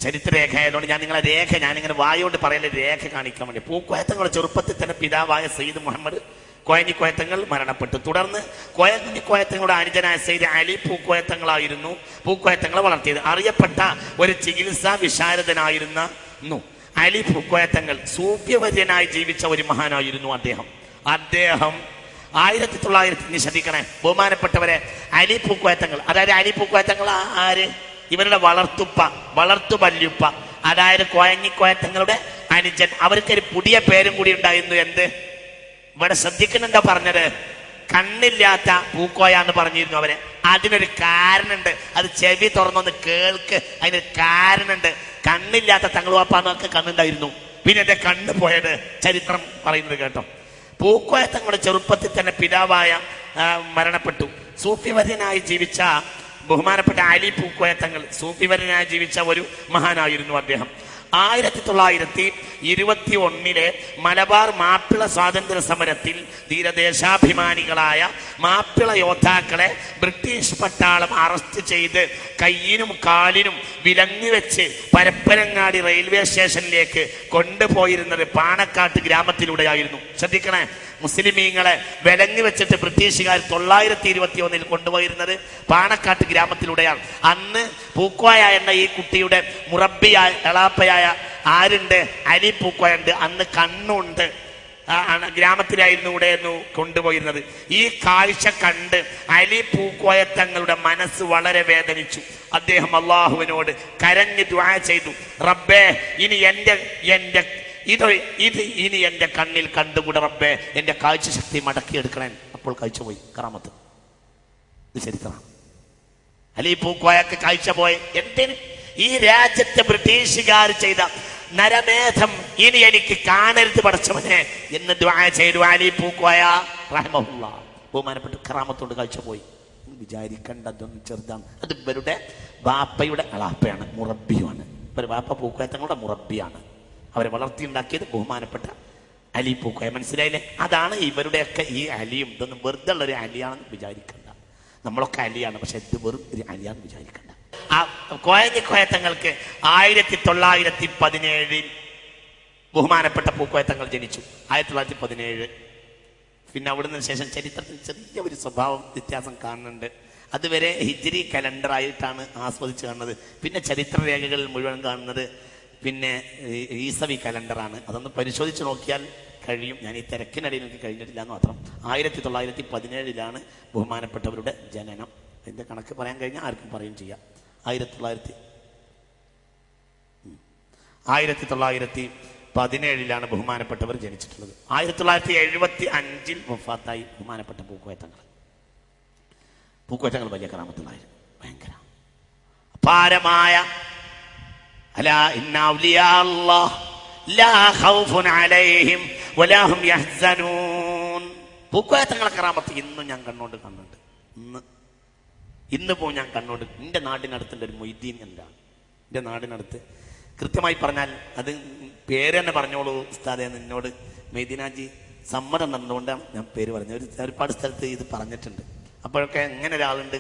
ചരിത്രരേഖ ആയതുകൊണ്ട് ഞാൻ നിങ്ങളെ രേഖ ഞാനിങ്ങനെ വായോണ്ട് പറയല രേഖ കാണിക്കാൻ വേണ്ടി. പൂക്കോയത്തങ്ങളുടെ ചെറുപ്പത്തിൽ തന്നെ പിതാവായ സയ്യിദ് മുഹമ്മദ് കോയഞ്ഞിക്കോയത്തങ്ങൾ മരണപ്പെട്ടു. തുടർന്ന് കോയഞ്ഞിക്കോയത്തങ്ങളുടെ അനുജനായ സയ്യിദ് അലി പൂക്കോയത്തങ്ങളായിരുന്നു പൂക്കോയത്തങ്ങളെ വളർത്തിയത്. അറിയപ്പെട്ട ഒരു ചികിത്സാ വിശാരദനായിരുന്ന അലി പൂക്കോയത്തങ്ങൾ സൂഫ്യവര്യനായി ജീവിച്ച ഒരു മഹാനായിരുന്നു അദ്ദേഹം. 1900 ശ്രദ്ധിക്കണേ ബഹുമാനപ്പെട്ടവരെ, അലി പൂക്കോയത്തങ്ങൾ, അതായത് അലി പൂക്കോയത്തങ്ങൾ ആര്? ഇവരുടെ വളർത്തുവല്യുപ്പ, അതായത് കോയഞ്ഞിക്കോയത്തങ്ങളുടെ അനുജൻ. അവർക്കൊരു പുതിയ പേരും കൂടി ഉണ്ടായിരുന്നു. എന്ത്? ഇവിടെ ശ്രദ്ധിക്കുന്നുണ്ടോ പറഞ്ഞത്? കണ്ണില്ലാത്ത പൂക്കോയ എന്ന് പറഞ്ഞിരുന്നു അവരെ. അതിനൊരു കാരണമുണ്ട്, അത് ചെവി തുറന്നൊന്ന് കേൾക്ക്. അതിനൊരു കാരണമുണ്ട്. കണ്ണില്ലാത്ത തങ്ങളുവാപ്പാന്നൊക്കെ കണ്ണുണ്ടായിരുന്നു, പിന്നെ എന്റെ കണ്ണ് പോയത് ചരിത്രം പറയുന്നത് കേട്ടോ. പൂക്കോയ തങ്ങളുടെ ചെറുപ്പത്തിൽ തന്നെ പിതാവായ മരണപ്പെട്ടു. സൂഫിവര്യനായി ജീവിച്ച ബഹുമാനപ്പെട്ട അലി പൂക്കോയ തങ്ങൾ സൂഫിവര്യനായി ജീവിച്ച ഒരു മഹാനായിരുന്നു അദ്ദേഹം. 1921 മലബാർ മാപ്പിള സ്വാതന്ത്ര്യ സമരത്തിൽ ധീരദേശാഭിമാനികളായ മാപ്പിള യോദ്ധാക്കളെ ബ്രിട്ടീഷ് പട്ടാളം അറസ്റ്റ് ചെയ്ത് കയ്യിനും കാലിനും വിലങ്ങി വെച്ച് പരപ്പനങ്ങാടി റെയിൽവേ സ്റ്റേഷനിലേക്ക് കൊണ്ടുപോയിരുന്നത് പാണക്കാട്ട് ഗ്രാമത്തിലൂടെയായിരുന്നു. ശ്രദ്ധിക്കണേ, മുസ്ലിമീങ്ങളെ വിലങ്ങി വെച്ചിട്ട് ബ്രിട്ടീഷുകാർ 921 കൊണ്ടുപോയിരുന്നത് പാണക്കാട്ട് ഗ്രാമത്തിലൂടെയാണ്. അന്ന് പൂക്കോയ എന്ന ഈ കുട്ടിയുടെ മുറബിയായ എളാപ്പയായ ആരുണ്ട്? അലി പൂക്കോയുണ്ട്. അന്ന് കണ്ണുണ്ട്. ഗ്രാമത്തിലായിരുന്നു ഇവിടെ കൊണ്ടുപോയിരുന്നത്. ഈ കാഴ്ച കണ്ട് അലി പൂക്കോയ തങ്ങളുടെ മനസ്സ് വളരെ വേദനിച്ചു. അദ്ദേഹം അള്ളാഹുവിനോട് കരഞ്ഞ് ദുആ ചെയ്തു, റബ്ബേ ഇനി ഇനി എന്റെ കണ്ണിൽ കണ്ടുകൂടെ റബ്ബേ, എന്റെ കാഴ്ച ശക്തി മടക്കിയെടുക്കണേ. അപ്പോൾ കാഴ്ച പോയി. കറാമത്ത്. ഇത് ചരിത്രമാണ്. അലി പൂക്കോയൊക്കെ കാഴ്ച പോയി. എന്തിന്? ഈ രാജ്യത്തെ ബ്രിട്ടീഷുകാർ ചെയ്ത നരമേധം ഇനി എനിക്ക് കാണരുത് പടച്ചവനെ എന്ന് ദുആ ചെയ്തു അലി പൂക്കോയ റഹ്മഹുല്ലാഹ്. ബഹുമാനപ്പെട്ട കറാമത്തോട് കാഴ്ച പോയി. വിചാരിക്കേണ്ട അതൊന്നും ചെറുതാണ്. അത് ഇവരുടെ ബാപ്പയുടെ അളാപ്പയാണ്, മുറബിയുമാണ്. ഇവരുടെ ബാപ്പ പൂക്കോയ തങ്ങളുടെ മുറബിയാണ്. അവരെ വളർത്തിയുണ്ടാക്കിയത് ബഹുമാനപ്പെട്ട അലി പൂക്കോയ. മനസ്സിലായില്ലേ? അതാണ് ഇവരുടെയൊക്കെ ഈ അലിയും. ഇതൊന്നും വെറുതെ ഉള്ളൊരു അലിയാണെന്ന് വിചാരിക്കണ്ട. നമ്മളൊക്കെ അലിയാണ്, പക്ഷെ ഇത് വെറും ഒരു അലിയാണെന്ന് വിചാരിക്കണ്ട. ആ കോയഞ്ഞിക്കോയത്തങ്ങൾക്ക് 1917 ബഹുമാനപ്പെട്ട പൂക്കോയത്തങ്ങൾ ജനിച്ചു. 1917. പിന്നെ അവിടുന്ന് ശേഷം ചരിത്രത്തിൽ ചെറിയ ഒരു സ്വഭാവം വ്യത്യാസം കാണുന്നുണ്ട്. അതുവരെ ഹിജ്രി കലണ്ടറായിട്ടാണ് ആസ്വദിച്ച് കാണുന്നത്. പിന്നെ ചരിത്രരേഖകളിൽ മുഴുവൻ കാണുന്നത് പിന്നെ ഈസവി കലണ്ടറാണ്. അതൊന്ന് പരിശോധിച്ച് നോക്കിയാൽ കഴിയും. ഞാൻ ഈ തിരക്കിനിടയിൽ എനിക്ക് കഴിഞ്ഞിട്ടില്ല എന്ന് മാത്രം. 1917 ബഹുമാനപ്പെട്ടവരുടെ ജനനം. അതിൻ്റെ കണക്ക് പറയാൻ കഴിഞ്ഞാൽ ആർക്കും പറയും ചെയ്യാം. 1917 ബഹുമാനപ്പെട്ടവർ ജനിച്ചിട്ടുള്ളത്. 1975 വഫാത്തായി ബഹുമാനപ്പെട്ട പൂക്കോയത്തങ്ങൾ. പൂക്കോയത്തങ്ങൾ വലിയ കറാമത്തുള്ളായിരുന്നു. ഭയങ്കര അപാരമായ അലാ ഇന്ന ഔലിയാ അല്ലാഹ് ലാ ഖൗഫുൻ അലൈഹിം വലാ ഹും യഹ്സനൂൻ. പൂക്കോയത്തങ്ങളെ കറാമത്ത് ഇന്നും ഞാൻ കണ്ണോണ്ട് കാണുന്നുണ്ട്. ഇന്ന് പോ ഞാൻ കണ്ണോണ്ട്. എൻ്റെ നാടിനടുത്തുള്ള ഒരു മൊയ്തീൻ എന്താണ് എൻ്റെ നാടിനടുത്ത്, കൃത്യമായി പറഞ്ഞാൽ അത് പേര് തന്നെ പറഞ്ഞോളൂ ഉസ്താദേ. നിന്നോട് മൊയ്തീനാജി സമ്മതം തന്നുകൊണ്ടാണ് ഞാൻ പേര് പറഞ്ഞത്. ഒരുപാട് സ്ഥലത്ത് ഇത് പറഞ്ഞിട്ടുണ്ട്. അപ്പോഴൊക്കെ ഇങ്ങനെ ഒരാളുണ്ട്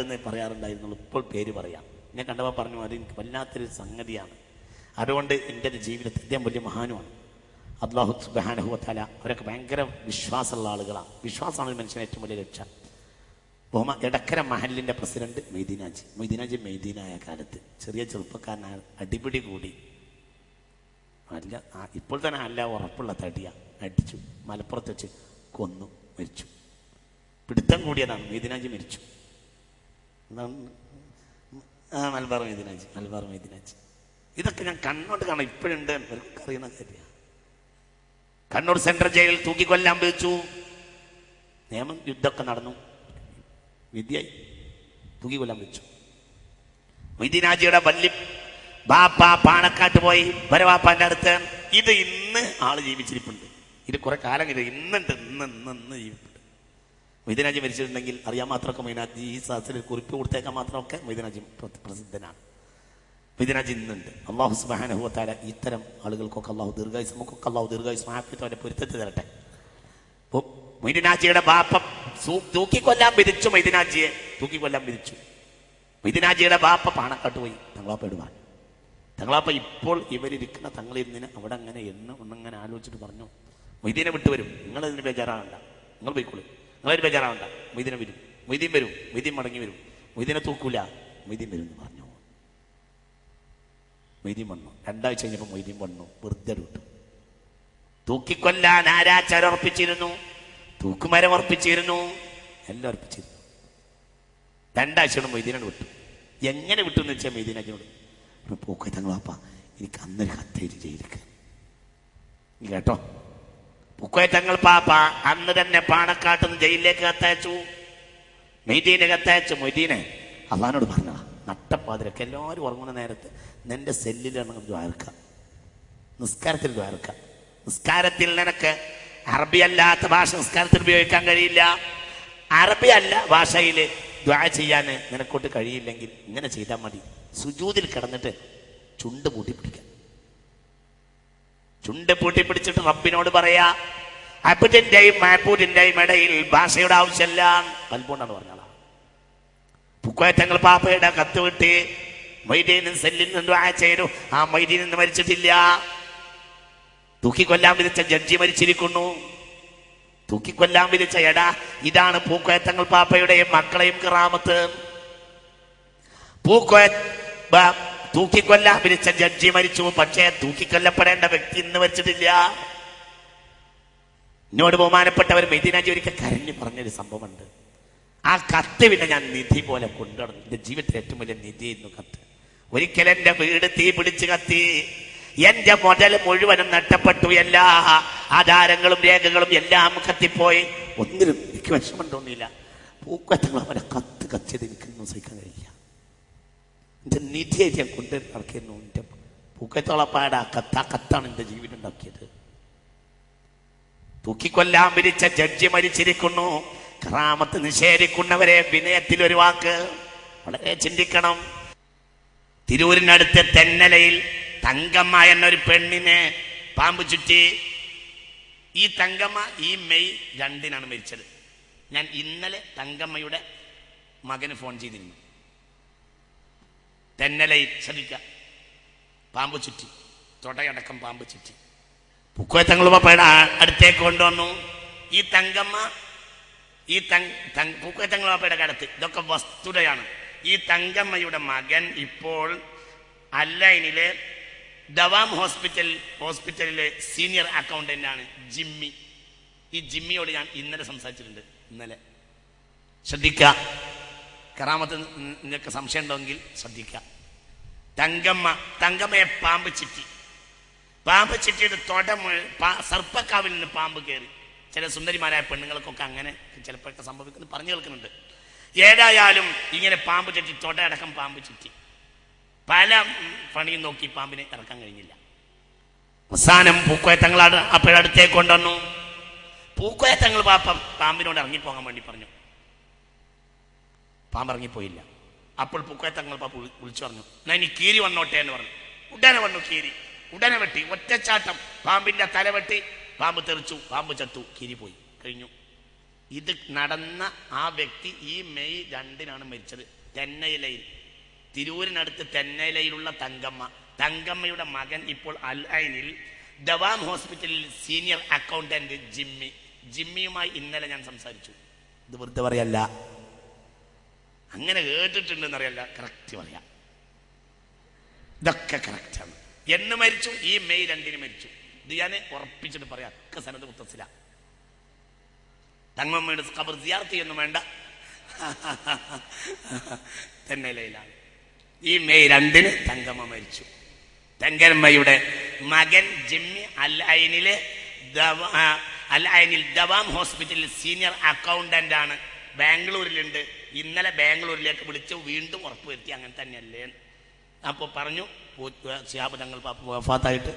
എന്ന് പറയാറുണ്ടായിരുന്നുള്ളൂ. ഇപ്പോൾ പേര് പറയാം. എന്നെ കണ്ടപ്പോൾ പറഞ്ഞു, അത് എനിക്ക് വല്ലാത്തൊരു സംഗതിയാണ്. അതുകൊണ്ട് എൻ്റെ ജീവിതത്തിൽ അദ്ദേഹം വലിയ മഹാനുമാണ്. അല്ലാഹു സുബ്ഹാനഹു വ തആല അവരൊക്കെ ഭയങ്കര വിശ്വാസമുള്ള ആളുകളാണ്. വിശ്വാസമാണ് ഒരു മനുഷ്യന് ഏറ്റവും വലിയ രക്ഷ. എടക്കര മഹലിൻ്റെ പ്രസിഡന്റ് മൊയ്തീനാജി മെയ്ദീനായ കാലത്ത് ചെറിയ ചെറുപ്പക്കാരനായ അടിപിടി കൂടി. അല്ല ഇപ്പോൾ തന്നെ അല്ല ഉറപ്പുള്ള തടിയ അടിച്ചു, മലപ്പുറത്ത് വെച്ച് കൊന്നു, മരിച്ചു. പിടുത്തം കൂടിയതാണ്. മെയ്ദീനാജി മരിച്ചു. മലബാർ മെയ്ദീനാജി. ഇതൊക്കെ ഞാൻ കണ്ണോട്ട് കാണാം. ഇപ്പോഴുണ്ട്, ഇവർക്കൊക്കെ അറിയുന്ന കാര്യമാണ്. കണ്ണൂർ സെൻട്രൽ ജയിലിൽ തൂക്കിക്കൊല്ലാൻ വിളിച്ചു. നിയമം യുദ്ധമൊക്കെ നടന്നു, വിധിയായി തൂക്കിക്കൊല്ലാൻ വിളിച്ചു. മൊയ്തീനാജിയുടെ വല്യ ബാപ്പ പാണക്കാട്ട് പോയി വരവാപ്പാന്റെ അടുത്ത്. ഇത് ഇന്ന് ആള് ജീവിച്ചിരിപ്പുണ്ട്. ഇത് കുറെ കാലം ഇന്നുണ്ട്. ഇന്ന് ജീവിപ്പുണ്ട്. മൊയ്തീനാജി മരിച്ചിട്ടുണ്ടെങ്കിൽ അറിയാൻ മാത്രമൊക്കെ മൊയ്തീനാജി ഈ സദസ്സിൽ കുറിപ്പ് കൊടുത്തേക്കാൻ മാത്രമൊക്കെ മൊയ്തീനാജി പ്രസിദ്ധനാണ്. മൊയ്തീനാജി ഇന്നുണ്ട്. അല്ലാഹു സുബ്ഹാനഹു വ തആല ഇത്തരം ആളുകൾക്കൊക്കെ അല്ലാഹു ദീർഘായുസ്സും നമുക്കൊക്കെ അല്ലാഹു ദീർഘായുസ്സും ആഫിയത്തും അവരെ പൊരുത്തത്തിൽ തരട്ടെ. മൊയ്തീനാജിയുടെ ബാപ്പ തൂക്കിക്കൊല്ലാൻ വിധിച്ചു. മൊയ്തീനാജിയെ തൂക്കിക്കൊല്ലാൻ വിധിച്ചു. മൊയ്തീനാജിയുടെ ബാപ്പ പാണക്കാട്ട് പോയി തങ്ങളാപ്പയോട് പറഞ്ഞു, തങ്ങളാപ്പ ഇപ്പോൾ ഇവരിയ്ക്കുന്ന തങ്ങളിരുന്നിന് അവിടെ അങ്ങനെ ഒന്നങ്ങനെ ആലോചിച്ചിട്ട് പറഞ്ഞു, മൊയ്തീനെ വിട്ടുവരും, നിങ്ങളതിന് ബേജാറാവണ്ട, നിങ്ങൾ പോയിക്കോളൂ, നിങ്ങളതിന് ബേജാറാവണ്ട, മൊയ്തീനെ വരും, മൊയ്തീൻ വരും, മൊയ്തീൻ മടങ്ങി വരും, മൊയ്തീനെ തൂക്കൂല, മൊയ്തീൻ വരും എന്ന് പറഞ്ഞു. മൊയ്തീൻ വന്നു. 2 ആഴ്ച കഴിഞ്ഞപ്പോൾ മൊയ്തീൻ വന്നു, വെറുതെ വിട്ടു. തൂക്കിക്കൊല്ലാൻ ആരാച്ചാരർപ്പിച്ചിരുന്നു, തൂക്കുമരം ഉറപ്പിച്ചിരുന്നു, എല്ലാം ഉറപ്പിച്ചിരുന്നു. 2 ആഴ്ചയോട് മൊയ്തീനോട് വിട്ടു. എങ്ങനെ വിട്ടു എന്ന് വെച്ചാൽ മൊയ്തീനോട് പൂക്കോയ തങ്ങളാപ്പ എനിക്ക് അന്നൊരു കത്തേരി ജയിലിക്ക് കേട്ടോ. പൂക്കോയ തങ്ങൾ പാപ്പ അന്ന് തന്നെ പാണക്കാട്ടുനിന്ന് ജയിലിലേക്ക് കത്തയച്ചു, മൊയ്തീനെ കത്തയച്ചു. മൊയ്തീനെ അള്ളഹാനോട് പറഞ്ഞതാ, നട്ടപ്പാതിരക്ക് എല്ലാവരും ഉറങ്ങുന്ന നേരത്ത് നിന്റെ സെല്ലിലാണ് ദ്വാരക്ക, നിസ്കാരത്തിൽ ദ്വാരക്ക. നിസ്കാരത്തിൽ നിനക്ക് അറബി അല്ലാത്ത ഭാഷ നിസ്കാരത്തിൽ ഉപയോഗിക്കാൻ കഴിയില്ല. അറബി അല്ല ഭാഷയിൽ ദ്വാ ചെയ്യാൻ നിനക്കോട്ട് കഴിയില്ലെങ്കിൽ ഇങ്ങനെ ചെയ്താൽ മതി. സുജൂദിൽ കിടന്നിട്ട് ചുണ്ട് പൂട്ടിപ്പിടിക്കുക. ചുണ്ട് പൂട്ടിപ്പിടിച്ചിട്ട് റബ്ബിനോട് പറയാ, അബ്ദിന്റെയും മഅബൂദിന്റെയും ഇടയിൽ ഭാഷയുടെ ആവശ്യമല്ല, കൽബോണ്ടാണ് പറഞ്ഞാളാ. പൂക്കോയ തങ്ങൾ പാപ്പയുടെ കത്ത് വിട്ട് മൊയ്തീനും സെല്ലിൽ നിന്ന് ദുആ ചെയ്തു. ആ മൊയ്തീൻ നിന്ന് മരിച്ചിട്ടില്ല. തൂക്കിക്കൊല്ലാൻ വിധിച്ച ജഡ്ജി മരിച്ചിരിക്കുന്നു. തൂക്കിക്കൊല്ലാൻ വിധിച്ച എടാ, ഇതാണ് പൂക്കോയ തങ്ങൾ പാപ്പയുടെയും മക്കളെയും കിറാമത്ത്. തൂക്കിക്കൊല്ലാൻ വിധിച്ച ജഡ്ജി മരിച്ചു, പക്ഷേ തൂക്കിക്കൊല്ലപ്പെടേണ്ട വ്യക്തി ഇന്ന് മരിച്ചിട്ടില്ല. എന്നോട് ബഹുമാനപ്പെട്ടവർ മൊയ്തീനാജി ഒരിക്കൽ കരഞ്ഞു പറഞ്ഞൊരു സംഭവമുണ്ട്. ആ കത്ത് പിന്നെ ഞാൻ നിധി പോലെ കൊണ്ടുവന്നു. എന്റെ ജീവിതത്തിലെ ഏറ്റവും വലിയ നിധിയായിരുന്നു കത്ത്. ഒരിക്കൽ എന്റെ വീട് തീ പിടിച്ച് കത്തി, എന്റെ മുതൽ മുഴുവനും നഷ്ടപ്പെട്ടു, എല്ലാ ആധാരങ്ങളും രേഖകളും എല്ലാം കത്തിപ്പോയി. ഒന്നിനും എനിക്ക് വിഷമം തോന്നിയില്ല. പൂക്കത്തങ്ങൾ അവരെ കത്ത് കത്തിയത് എനിക്കൊന്നും സഹിക്കാൻ കഴിയില്ല. എന്റെ നിധിയായിട്ട് ഞാൻ കൊണ്ടുവരുന്ന നടക്കുന്നു. എന്റെ പൂക്കത്തോളപ്പാട കത്താണ് എന്റെ ജീവിതം ഉണ്ടാക്കിയത്. തൂക്കിക്കൊല്ലാൻ വിധിച്ച ജഡ്ജി മരിച്ചിരിക്കുന്നു. കറാമത്ത് നിഷേധിക്കുന്നവരെ വിനയത്തിൽ ഒരു വാക്ക് വളരെ ചിന്തിക്കണം. തിരൂരിനടുത്ത് തെന്നലയിൽ തങ്കമ്മ എന്നൊരു പെണ്ണിനെ പാമ്പ് ചുറ്റി. ഈ തങ്കമ്മ ഈ മെയ് 2 മരിച്ചത്. ഞാൻ ഇന്നലെ തങ്കമ്മയുടെ മകന് ഫോൺ ചെയ്തിരുന്നു. തെന്നലയിൽ ശ്രദ്ധിക്കുക, പാമ്പ് ചുറ്റി, തൊടയടക്കം പാമ്പ് ചുറ്റി. പൂക്കോയ തങ്ങൾ പാപ്പയുടെ അടുത്തേക്ക് കൊണ്ടുവന്നു. ഈ തങ്കമ്മ പൂക്കോയ തങ്ങൾ പാപ്പയുടെ കടത്ത്, ഇതൊക്കെ വസ്തുതയാണ്. ഈ തങ്കമ്മയുടെ മകൻ ഇപ്പോൾ അല്ലൈനിലെ ദവാം ഹോസ്പിറ്റലിലെ സീനിയർ അക്കൗണ്ടന്റ് ആണ്, ജിമ്മി. ഈ ജിമ്മിയോട് ഞാൻ ഇന്നലെ സംസാരിച്ചിട്ടുണ്ട്. ഇന്നലെ ശ്രദ്ധിക്കുക, കറാമത്ത് നിങ്ങൾക്ക് സംശയം ഉണ്ടെങ്കിൽ ശ്രദ്ധിക്കുക. തങ്കമ്മയെ പാമ്പ് ചിറ്റിയിട്ട് സർപ്പക്കാവിൽ നിന്ന് പാമ്പ് കയറി. ചില സുന്ദരിമാരായ പെണ്ണുങ്ങൾക്കൊക്കെ അങ്ങനെ ചിലപ്പോഴൊക്കെ സംഭവിക്കുന്നത് പറഞ്ഞു കേൾക്കുന്നുണ്ട്. ഏതായാലും ഇങ്ങനെ പാമ്പ് ചുറ്റി, തൊടയടക്കം പാമ്പ് ചുറ്റി, പല പണിയും നോക്കി പാമ്പിനെ ഇറക്കാൻ കഴിഞ്ഞില്ല. അവസാനം പൂക്കോയ തങ്ങളാണ് അപ്പോഴടുത്തേക്ക് അടുത്തേക്ക് കൊണ്ടുവന്നു. പൂക്കോയ തങ്ങൾ പാമ്പിനോട് ഇറങ്ങിപ്പോകാൻ വേണ്ടി പറഞ്ഞു. പാമ്പ് ഇറങ്ങിപ്പോയില്ല. അപ്പോൾ പൂക്കോയ തങ്ങൾ വിളിച്ചു പറഞ്ഞു, ഞാൻ ഇനി കീരി വന്നോട്ടെ എന്ന് പറഞ്ഞു. ഉടനെ വന്നു കീരി, ഉടനെ വെട്ടി, ഒറ്റച്ചാട്ടം പാമ്പിന്റെ തല വെട്ടി. പാമ്പ് തെറിച്ചു, പാമ്പ് ചത്തു, കീരി പോയി, കഴിഞ്ഞു. ഇത് നടന്ന ആ വ്യക്തി ഈ മെയ് 2 മരിച്ചത്. തെന്നയിലയിൽ, തിരൂരിനടുത്ത് തെന്നയിലയിലുള്ള തങ്കമ്മയുടെ മകൻ ഇപ്പോൾ അൽ ഐനിൽ ദവാം ഹോസ്പിറ്റലിൽ സീനിയർ അക്കൗണ്ടന്റ് ജിമ്മിയുമായി ഇന്നലെ ഞാൻ സംസാരിച്ചു. ഇത് വെറുതെ പറയല്ല, അങ്ങനെ കേട്ടിട്ടുണ്ടെന്ന് അറിയല്ല, കറക്റ്റ് പറയാം. ഇതൊക്കെ കറക്റ്റാണ്. എന്ന് മരിച്ചു? ഈ മെയ് 2 മരിച്ചു. ഇത് ഞാൻ ഉറപ്പിച്ചിട്ട് പറയാം, ഒക്കെ സനത് മുത്തസില. തങ്കമ്മയുടെ ഖബർ സിയാറത്ത് ചെയ്യുന്നു വേണ്ട, തെന്നയിലയിലാണ്. ഈ മെയ് 2 തങ്കമ്മ മരിച്ചു. തങ്കമ്മയുടെ മകൻ ജിമ്മി അൽ ഐനിൽ ദവാം ഹോസ്പിറ്റലിൽ സീനിയർ അക്കൗണ്ടന്റ് ആണ്, ബാംഗ്ലൂരിലുണ്ട്. ഇന്നലെ ബാംഗ്ലൂരിലേക്ക് വിളിച്ച് വീണ്ടും ഉറപ്പുവരുത്തി അങ്ങനെ തന്നെയല്ലേ. അപ്പോൾ പറഞ്ഞു, ശിഹാബ് തങ്ങൾ വഫാത്തായിട്ട്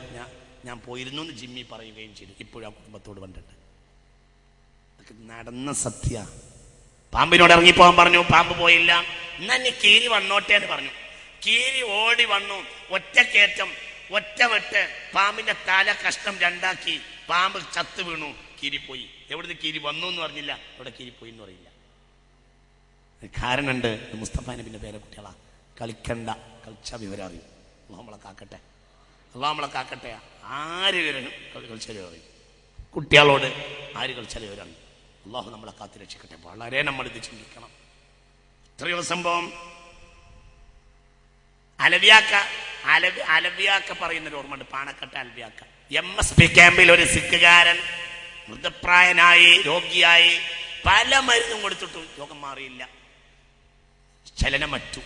ഞാൻ പോയിരുന്നു എന്ന് ജിമ്മി പറയുകയും ചെയ്തു. ഇപ്പോഴും ആ കുടുംബത്തോട് കണ്ടിട്ട് നടന്ന സത്യ. പാമ്പിനോട് ഇറങ്ങിപ്പോകാൻ പറഞ്ഞു, പാമ്പ് പോയില്ല. എന്നാ നീ കീരി വന്നോട്ടെ എന്ന് പറഞ്ഞു. കീരി ഓടി വന്നു, ഒറ്റക്കേറ്റം, ഒറ്റ വെട്ട്, പാമ്പിന്റെ തല കഷ്ണം 2ആക്കി. പാമ്പ് ചത്ത് വീണു, കീരി പോയി. എവിടുന്ന് കീരി വന്നു എന്ന് പറഞ്ഞില്ല, എവിടെ കീരി പോയി എന്ന് പറയില്ല. കാരണമുണ്ട്. മുസ്തഫ നബിന്റെ പേരെ കുട്ടികളാ, കളിക്കണ്ട, കളിച്ച വിവരം അറിയും. അള്ളാഹു നമ്മളെ കാക്കട്ടെ, അള്ളാഹു നമ്മളെ കാക്കട്ടെ. ആര് കളിച്ചാലും പറയും, കുട്ടികളോട് ആര് കളിച്ചാലും ഇവരാണ്. അള്ളാഹു നമ്മളെ കാത്തു രക്ഷിക്കട്ടെ. വളരെ നമ്മളിത് ചിന്തിക്കണം. എത്രയോ സംഭവം. അലവിയാക്ക പറയുന്നൊരു ഓർമ്മയുണ്ട്, പാണക്കാട്ടെ അലവിയാക്ക. MSP ക്യാമ്പിൽ ഒരു സിഖുകാരൻ മൃതപ്രായനായി രോഗിയായി പല മരുന്നും കൊടുത്തിട്ടും രോഗം മാറിയില്ല, ചലനമറ്റു,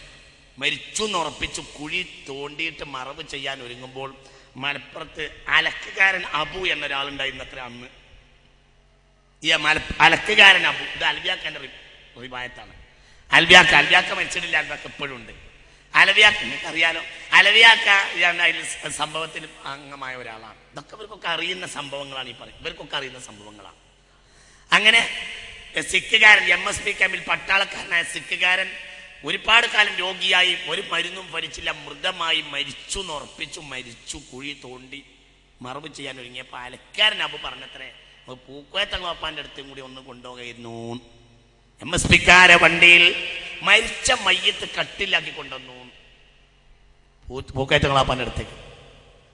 മരിച്ചു എന്ന് ഉറപ്പിച്ചു. കുഴി തോണ്ടിയിട്ട് മറവ് ചെയ്യാൻ ഒരുങ്ങുമ്പോൾ മലപ്പുറത്ത് അലക്കുകാരൻ അബു എന്നൊരാളുണ്ടായിരുന്നു അത്ര അന്ന്. ഈ അലക്കുകാരൻ അബു, ഇത് അൽവിയാക്കൻ്റെ റിവായത്താണ്. അൽവിയാക്ക മരിച്ചിട്ടില്ല, അൽവിയാക്ക എപ്പോഴും ഉണ്ട്. അലവിയാക്ക നിങ്ങൾക്ക് അറിയാലോ, അലവിയാക്ക അതിൽ സംഭവത്തിൽ അംഗമായ ഒരാളാണ്. ഇതൊക്കെ ഇവർക്കൊക്കെ അറിയുന്ന സംഭവങ്ങളാണ് ഈ പറയും, ഇവർക്കൊക്കെ അറിയുന്ന സംഭവങ്ങളാണ്. അങ്ങനെ സിഖുകാരൻ, MSP ക്യാമ്പിൽ പട്ടാളക്കാരനായ സിഖുകാരൻ ഒരുപാട് കാലം രോഗിയായി, ഒരു മരുന്നും ഭരിച്ചില്ല, മൃതമായി മരിച്ചു എന്ന് ഉറപ്പിച്ചു. മരിച്ചു, കുഴി തോണ്ടി മറവ് ചെയ്യാൻ ഒരുങ്ങിയപ്പോൾ അലക്കാരൻ അബു പറഞ്ഞത്രേ, പൂക്കോയത്തങ്ങളപ്പാൻ്റെ അടുത്തും കൂടി ഒന്ന് കൊണ്ടുപോകായിരുന്നു. MSPക്കാരെ വണ്ടിയിൽ മരിച്ച മയ്യത്ത് കട്ടിലാക്കി കൊണ്ടുവന്നു പൂക്കോയത്തങ്ങളപ്പാൻ്റെ അടുത്തേക്ക്.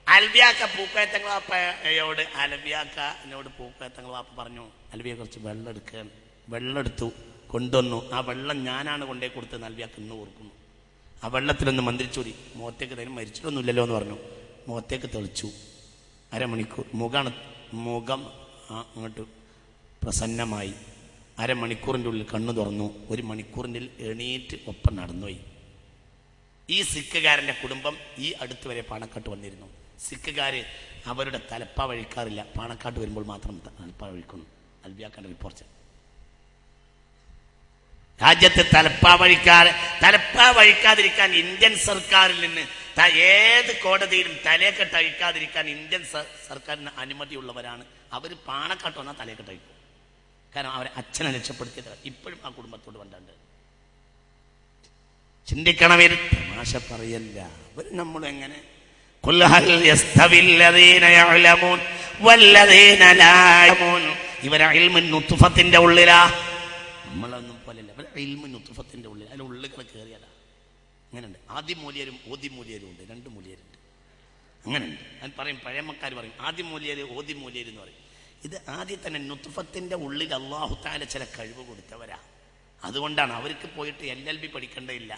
അൽവിയാക്ക പൂക്കോയത്തങ്ങളാപ്പയോട്, അലവിയാക്കനോട് പൂക്കോയത്തങ്ങളാപ്പ പറഞ്ഞു, അൽവിയെ കുറച്ച് വെള്ളം എടുക്കുകയാണ്. വെള്ളം എടുത്തു, കൊണ്ടുവന്നു. ആ വെള്ളം ഞാനാണ് കൊണ്ടേ കൊടുത്തത്. അൽവിയാക്ക ഇന്ന് ഓർക്കുന്നു. ആ വെള്ളത്തിലൊന്ന് മന്ത്രിച്ചൂരി, മുഖത്തേക്ക് തരും. മരിച്ചിട്ടൊന്നുമില്ലല്ലോ എന്ന് പറഞ്ഞു. മുഖത്തേക്ക് തെളിച്ചു. അരമണിക്കൂർ മുഖം അങ്ങോട്ട് പ്രസന്നമായി. അരമണിക്കൂറിൻ്റെ ഉള്ളിൽ കണ്ണു തുറന്നു. 1 മണിക്കൂറിൻ്റെ എണീറ്റ് ഒപ്പം നടന്നുപോയി. ഈ സിഖുകാരൻ്റെ കുടുംബം ഈ അടുത്ത് വരെ പാണക്കാട്ട് വന്നിരുന്നു. സിഖുകാര് അവരുടെ തലപ്പ വഴിക്കാറില്ല, പാണക്കാട്ട് വരുമ്പോൾ മാത്രം തലപ്പ വഴിക്കുന്നു. അൽവിയാക്കൻ്റെ റിപ്പോർട്ട്. രാജ്യത്ത് തലപ്പ വഴിക്കാതിരിക്കാൻ ഇന്ത്യൻ സർക്കാരിൽ നിന്ന് ഏത് കോടതിയിലും തലയെക്കെട്ട് അഴിക്കാതിരിക്കാൻ ഇന്ത്യൻ സർക്കാരിന് അനുമതിയുള്ളവരാണ്. അവർ പാണക്കാട്ട് വന്നാൽ തലയെക്കെട്ട് അഴിക്കും. കാരണം അവരെ അച്ഛനെ രക്ഷപ്പെടുത്തിയത് ഇപ്പോഴും ആ കുടുംബത്തോട് കണ്ടുണ്ട്. ചിന്തിക്കണം, തമാശ പറയല്ല. അവർ നമ്മൾ എങ്ങനെ ഇവരെ ഇൽമുൻ നുത്ഫത്തിന്റെ ഉള്ളിലാ, നമ്മളൊന്നും പോലെയല്ല. ഇവരെ ഇൽമുൻ നുത്ഫത്തിന്റെ ഉള്ളിൽ, അതിൻ്റെ ഉള്ളുകൾ കയറിയതാ. അങ്ങനെയുണ്ട്. ആദ്യ മൂല്യരും ഓതി മൂല്യരും ഉണ്ട്, 2 മൂല്യരുണ്ട്. അങ്ങനെയുണ്ട്. ഞാൻ പറയും, പഴമക്കാർ പറയും ആദ്യ മൂല്യര് ഓതി മൂല്യര് എന്ന് പറയും. ഇത് ആദ്യം തന്നെ നുത്ഫത്തിന്റെ ഉള്ളിൽ അല്ലാഹു തആല ചില കഴിവ് കൊടുത്തവരാ. അതുകൊണ്ടാണ് അവർക്ക് പോയിട്ട് LLB പഠിക്കേണ്ടതില്ല.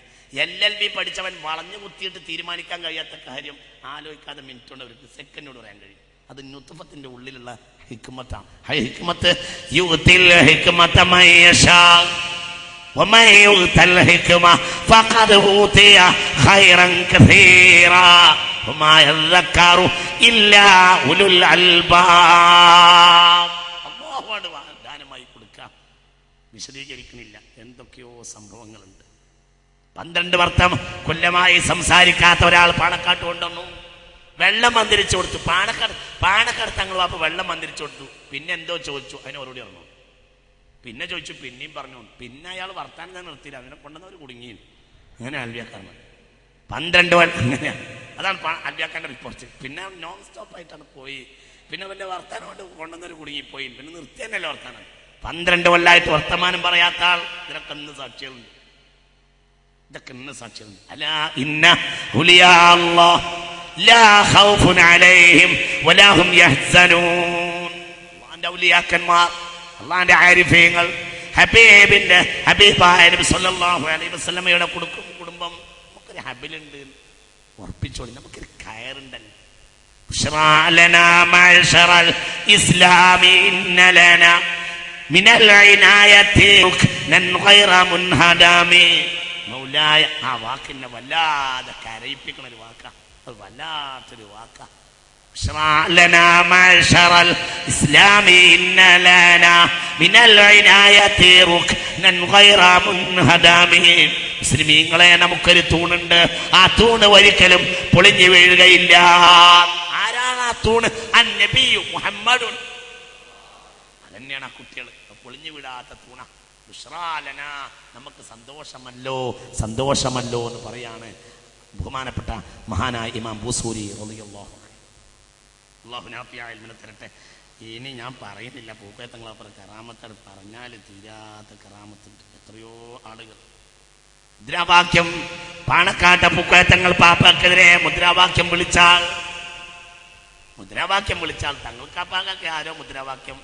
LLB പഠിച്ചവൻ വളഞ്ഞു കുത്തിയിട്ട് തീരുമാനിക്കാൻ കഴിയാത്ത കാര്യം ആലോചിക്കാതെ മിനിറ്റ് കൊണ്ട് അവർക്ക് സെക്കൻഡോട് പറയാൻ കഴിയും. അത് നുത്ഫത്തിന്റെ ഉള്ളിലുള്ള ഹിക്മത്താണ്. ഹിക്മത്ത് യുത്തിൽ ഹിക്മത മയശാ വമൻ യുതൽ ഹിക്മ ഫഖദ് ഊതിയ ഖൈറൻ കസീറാ വമാ യذكറു ഇല്ലാ ഉലുൽ അൽബാബ്. അല്ലാഹുവാണ് ദാനമായി കൊടുക്കുക. വിശദീകരിക്കുന്നില്ല, എന്തൊക്കെയോ സംഭവങ്ങളുണ്ട്. 12 കൊല്ലമായി സംസാരിക്കാത്ത ഒരാൾ പാണക്കാട്ട് കൊണ്ടുവന്നു. വെള്ളം മന്ത്രിച്ചു കൊടുത്തു. പാണക്കാട് തങ്ങൾ വാപ്പ വെള്ളം മന്ത്രിച്ചു കൊടുത്തു. പിന്നെ എന്തോ ചോദിച്ചു, അതിന് മറുപടി പറഞ്ഞു. പിന്നെ ചോദിച്ചു, പിന്നെയും പറഞ്ഞു. പിന്നെ അയാൾ വർത്താനം തന്നെ നിർത്തിയില്ല. അതിനെ കൊണ്ടുവന്നവർ കുടുങ്ങി. അങ്ങനെ അൽവിയാക്കാണ് 12 അങ്ങനെയാണ്. അതാണ് അൽവിയാക്കാൻ്റെ റിപ്പോർട്ട്. പിന്നെ നോൺ സ്റ്റോപ്പ് ആയിട്ടാണ് പോയി. പിന്നെ വല്ല വർത്താനം കൊണ്ട് കൊണ്ടുവന്നവർ കുടുങ്ങിപ്പോയി. പിന്നെ നിർത്തി തന്നെയല്ലേ വർത്താനം. 12 കൊല്ലമായിട്ട് വർത്തമാനം പറയാത്ത ആൾ. ഇതിനൊക്കെ ഇന്ന് സാക്ഷികളുണ്ട്. അലാ ഇന്ന ഉലിയാ അല്ലാഹ് ലാ ഖൗഫുൻ അലൈഹിം വലാ ഹും യഹ്സനൂൻ. അല്ലാഹുവിന്റെ ഔലിയാക്കന്മാർ, അല്ലാഹുവിന്റെ ആരിഫീങ്ങൾ, ഹബീബായ നബി സല്ലല്ലാഹു അലൈഹി വസല്ലമയുടെ കുടുംബം നമുക്കൊരു ഹബിലുണ്ട്. ഉറപ്പിച്ചോളി, നമുക്കൊരു കയറുണ്ടല്ലോ. ബുശ്റാ ലനാ മഅ്ശറൽ ഇസ്ലാമി ഇന്ന ലനാ മിനൽ ഇനായത്തി റുക്നൻ ഗൈറ മുൻഹദമി. മൗലായ, ആ വാക്കിനെ വല്ലാതെ കരയിപ്പിക്കണ ഒരു വാക്കാ. അത് വല്ലാത്തൊരു വാക്കാ. മുസ്ലിമീങ്ങളെ, നമുക്കൊരു തൂണുണ്ട്. ആ തൂണ് ഒരിക്കലും പൊളിഞ്ഞു വീഴുകയില്ല. ആരാണ് ആ തൂണ്? അന്നബിയു മുഹമ്മദുൻ. അതന്നെയാണ് ആ കുട്ടികൾ. പൊളിഞ്ഞു വിടാത്ത തൂണ. ബുശ്റാലന, നമുക്ക് സന്തോഷമല്ലോ എന്ന് പറയാണ് ബഹുമാനപ്പെട്ട മഹാനായ ഇമാം ബൂസൂരി റളിയല്ലാഹു അൻഹു. അല്ലാഹു നാഫിയായ ഇൽമിനെ തരട്ടെ. ഇനി ഞാൻ പറയുന്നില്ല, പൂക്കയത്തങ്ങളപ്പുറം കറാമത്ത് പറഞ്ഞാൽ തീരാത്ത കറാമത്തുണ്ട്. എത്രയോ ആളുകൾ. മുദ്രാവാക്യം പാണക്കാട്ടെ പൂക്കോയത്തങ്ങൾ പാപ്പാക്കെതിരെ മുദ്രാവാക്യം വിളിച്ചാൽ തങ്ങൾക്കാപ്പാക്കൊക്കെ ആരോ മുദ്രാവാക്യം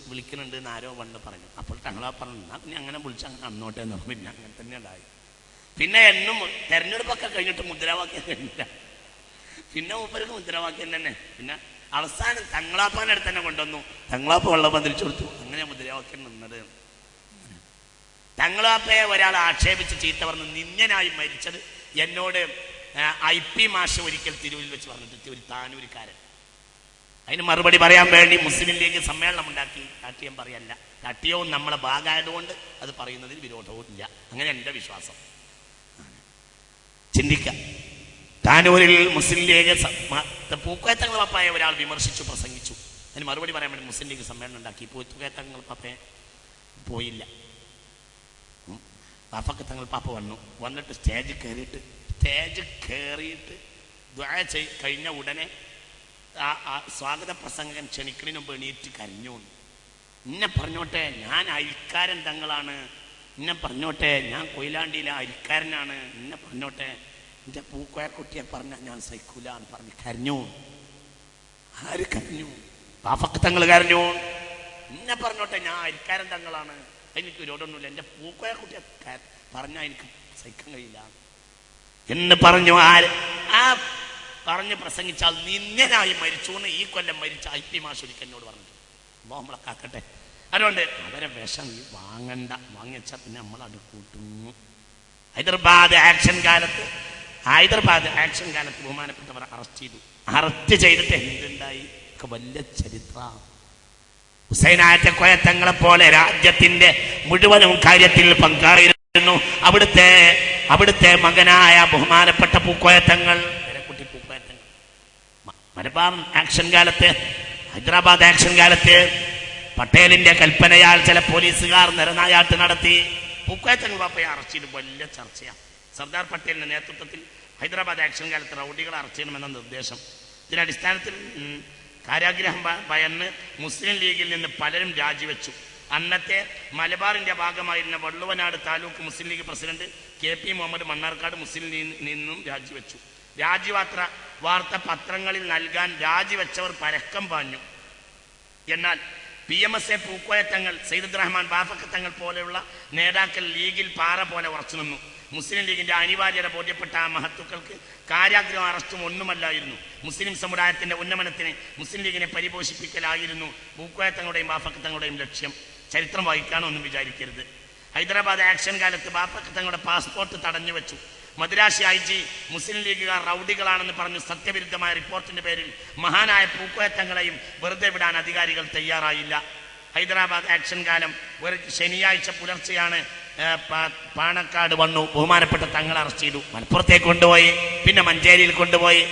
വിളിക്കുന്നുണ്ട് എന്ന് ആരോ വന്ന് പറഞ്ഞു. അപ്പോൾ തങ്ങളാ പറഞ്ഞു പിന്നെ അങ്ങനെ വിളിച്ച് അങ്ങനെ അന്നോട്ടെ എന്ന് പറഞ്ഞു. പിന്നെ അങ്ങനെ തന്നെ ഉണ്ടായി. പിന്നെ എന്നും തെരഞ്ഞെടുപ്പൊക്കെ കഴിഞ്ഞിട്ട് മുദ്രാവാക്യം കഴിഞ്ഞില്ല. പിന്നെ മൂപ്പർക്ക് മുദ്രാവാക്യം തന്നെ. പിന്നെ അവസാനം തങ്ങളാപ്പാൻ്റെ അടുത്ത് തന്നെ കൊണ്ടുവന്നു. തങ്ങളാപ്പ വെള്ളം പന്തിരിച്ചു കൊടുത്തു. അങ്ങനെ മുദ്രാവാക്യം നിന്നത്. തങ്ങളാപ്പയെ ഒരാൾ ആക്ഷേപിച്ച് ചീത്ത പറഞ്ഞ് നിന്ദനായി മരിച്ചത് എന്നോട് IP മാഷ് ഒരിക്കൽ തിരുവല്ലൂരിൽ വെച്ച് പറഞ്ഞിട്ട്, ഒരു താനൂരിക്കാരൻ. അതിന് മറുപടി പറയാൻ വേണ്ടി മുസ്ലിം ലീഗ് സമ്മേളനം ഉണ്ടാക്കി. രാഷ്ട്രീയം പറയല്ല, രാഷ്ട്രീയവും നമ്മളെ ഭാഗമായതുകൊണ്ട് അത് പറയുന്നതിൽ വിരോധവും ഇല്ല. അങ്ങനെ എൻ്റെ വിശ്വാസം. ചിന്തിക്കാം. താനൂരിൽ മുസ്ലിം ലീഗ് പൂക്കോയത്തങ്ങൾ പാപ്പയെ ഒരാൾ വിമർശിച്ചു, പ്രസംഗിച്ചു. അതിന് മറുപടി പറയാൻ വേണ്ടി മുസ്ലിം ലീഗ് സമ്മേളനം ഉണ്ടാക്കി. പൂക്കോയത്തങ്ങൾ പാപ്പയെ പോയില്ല. പാപ്പക്ക് തങ്ങൾ പാപ്പ വന്നിട്ട് സ്റ്റേജിൽ കയറിയിട്ട് ദുആ കഴിഞ്ഞ ഉടനെ ആ സ്വാഗത പ്രസംഗകൻ ക്ഷണിക്കലിന് മുമ്പ് എണീറ്റ് കരഞ്ഞു. ഇന്നെ പറഞ്ഞോട്ടെ, ഞാൻ അയൽക്കാരൻ തങ്ങളാണ്. ഇന്നെ പറഞ്ഞോട്ടെ, ഞാൻ കൊയിലാണ്ടിയിലെ അയൽക്കാരനാണ്. ഇന്നെ പറഞ്ഞോട്ടെ, എൻ്റെ പൂക്കോയക്കുട്ടിയെ പറഞ്ഞാൽ ഞാൻ സഹിക്കൂല എന്ന് പറഞ്ഞ് കരഞ്ഞു. ആര് കരഞ്ഞു? പാപ്പക്ക് തങ്ങൾ കരഞ്ഞു. ഇന്നെ പറഞ്ഞോട്ടെ, ഞാൻ അയൽക്കാരൻ തങ്ങളാണ്, എനിക്ക് വിരോധമൊന്നുമില്ല. എൻ്റെ പൂക്കോയക്കുട്ടിയെ പറഞ്ഞാൽ എനിക്ക് സഹിക്കാൻ കഴിയില്ല എന്ന് പറഞ്ഞു. പറഞ്ഞ് പ്രസംഗിച്ചാൽ നിന്ദനായി മരിച്ചു എന്ന് ഈ കൊല്ലം മരിച്ച IP മാഷ് ഒരിക്കൽ എന്നോട് പറഞ്ഞിട്ടുണ്ട്. അപ്പോൾ നമ്മളെ കാക്കട്ടെ. അതുകൊണ്ട് അവരെ വിഷം വാങ്ങിച്ചാൽ പിന്നെ നമ്മളത് കൂട്ടുന്നു. ഹൈദരാബാദ് ആക്ഷൻ കാലത്ത് ബഹുമാനപ്പെട്ടവർ അറസ്റ്റ് ചെയ്തിട്ട് എന്തുണ്ടായി? വലിയ ചരിത്ര. ഹുസൈനായത്തെ കോയത്തങ്ങളെ പോലെ രാജ്യത്തിന്റെ മുഴുവനും കാര്യത്തിൽ പങ്കാളിരുന്നു അവിടുത്തെ മകനായ ബഹുമാനപ്പെട്ട പൂക്കോയത്തങ്ങൾ, പേരക്കുട്ടി പൂക്കോയത്തങ്ങൾ. മലബാർ ആക്ഷൻ കാലത്ത്, ഹൈദരാബാദ് ആക്ഷൻ കാലത്ത് പട്ടേലിന്റെ കൽപ്പനയാൽ ചില പോലീസുകാർ നിരനായാട്ട് നടത്തി. പൂക്കോയത്തങ്ങൾ പാപ്പയെ അറസ്റ്റ് ചെയ്ത് വലിയ ചർച്ചയാണ്. സർദാർ പട്ടേലിന്റെ നേതൃത്വത്തിൽ ഹൈദരാബാദ് ആക്ഷൻ കാലത്ത് റൗഡികളെ അറസ്റ്റ് ചെയ്യണമെന്ന നിർദ്ദേശം. ഇതിനടിസ്ഥാനത്തിൽ കാരാഗ്രഹം ഭയന്ന് മുസ്ലിം ലീഗിൽ നിന്ന് പലരും രാജിവെച്ചു. അന്നത്തെ മലബാറിന്റെ ഭാഗമായിരുന്ന വള്ളുവനാട് താലൂക്ക് മുസ്ലിം ലീഗ് പ്രസിഡന്റ് KP മുഹമ്മദ് മണ്ണാർക്കാട് മുസ്ലിം ലീഗിൽ നിന്നും രാജിവെച്ചു. വാർത്ത പത്രങ്ങളിൽ നൽകാൻ രാജിവെച്ചവർ പരക്കം പാഞ്ഞു. എന്നാൽ PMSA പൂക്കോയത്തങ്ങൾ, സയ്യിദ് റഹ്മാൻ ബാഫക്കത്തങ്ങൾ പോലെയുള്ള നേതാക്കൾ ലീഗിൽ പാറ പോലെ ഉറച്ചു നിന്നു. മുസ്ലിം ലീഗിന്റെ അനിവാര്യത ബോധ്യപ്പെട്ട ആ മഹത്തുക്കൾക്ക് കാരാഗ്രഹം അറസ്റ്റും ഒന്നുമല്ലായിരുന്നു. മുസ്ലിം സമുദായത്തിന്റെ ഉന്നമനത്തിന് മുസ്ലിം ലീഗിനെ പരിപോഷിപ്പിക്കലായിരുന്നു പൂക്കോയത്തങ്ങളുടെയും ബാഫക്കത്തങ്ങളുടെയും ലക്ഷ്യം. ചരിത്രം വായിക്കാനോ ഒന്നും വിചാരിക്കരുത്. ഹൈദരാബാദ് ആക്ഷൻ കാലത്ത് ബാഫക്കത്തങ്ങളുടെ പാസ്പോർട്ട് തടഞ്ഞു വെച്ചു. മദ്രാശി IG മുസ്ലിം ലീഗുകാർ റൗഡികളാണെന്ന് പറഞ്ഞു സത്യവിരുദ്ധമായ റിപ്പോർട്ടിന്റെ പേരിൽ മഹാനായ പൂക്കോയത്തങ്ങളെയും വെറുതെ വിടാൻ അധികാരികൾ തയ്യാറായില്ല. ഹൈദരാബാദ് ആക്ഷൻ കാലം ഒരു ശനിയാഴ്ച പുലർച്ചെയാണ് പാണക്കാട് വന്നു. ബഹുമാനപ്പെട്ട തങ്ങളെ അറസ്റ്റ് ചെയ്തു. മലപ്പുറത്തേക്ക് കൊണ്ടുപോയി, പിന്നെ മഞ്ചേരിയിൽ കൊണ്ടുപോയി.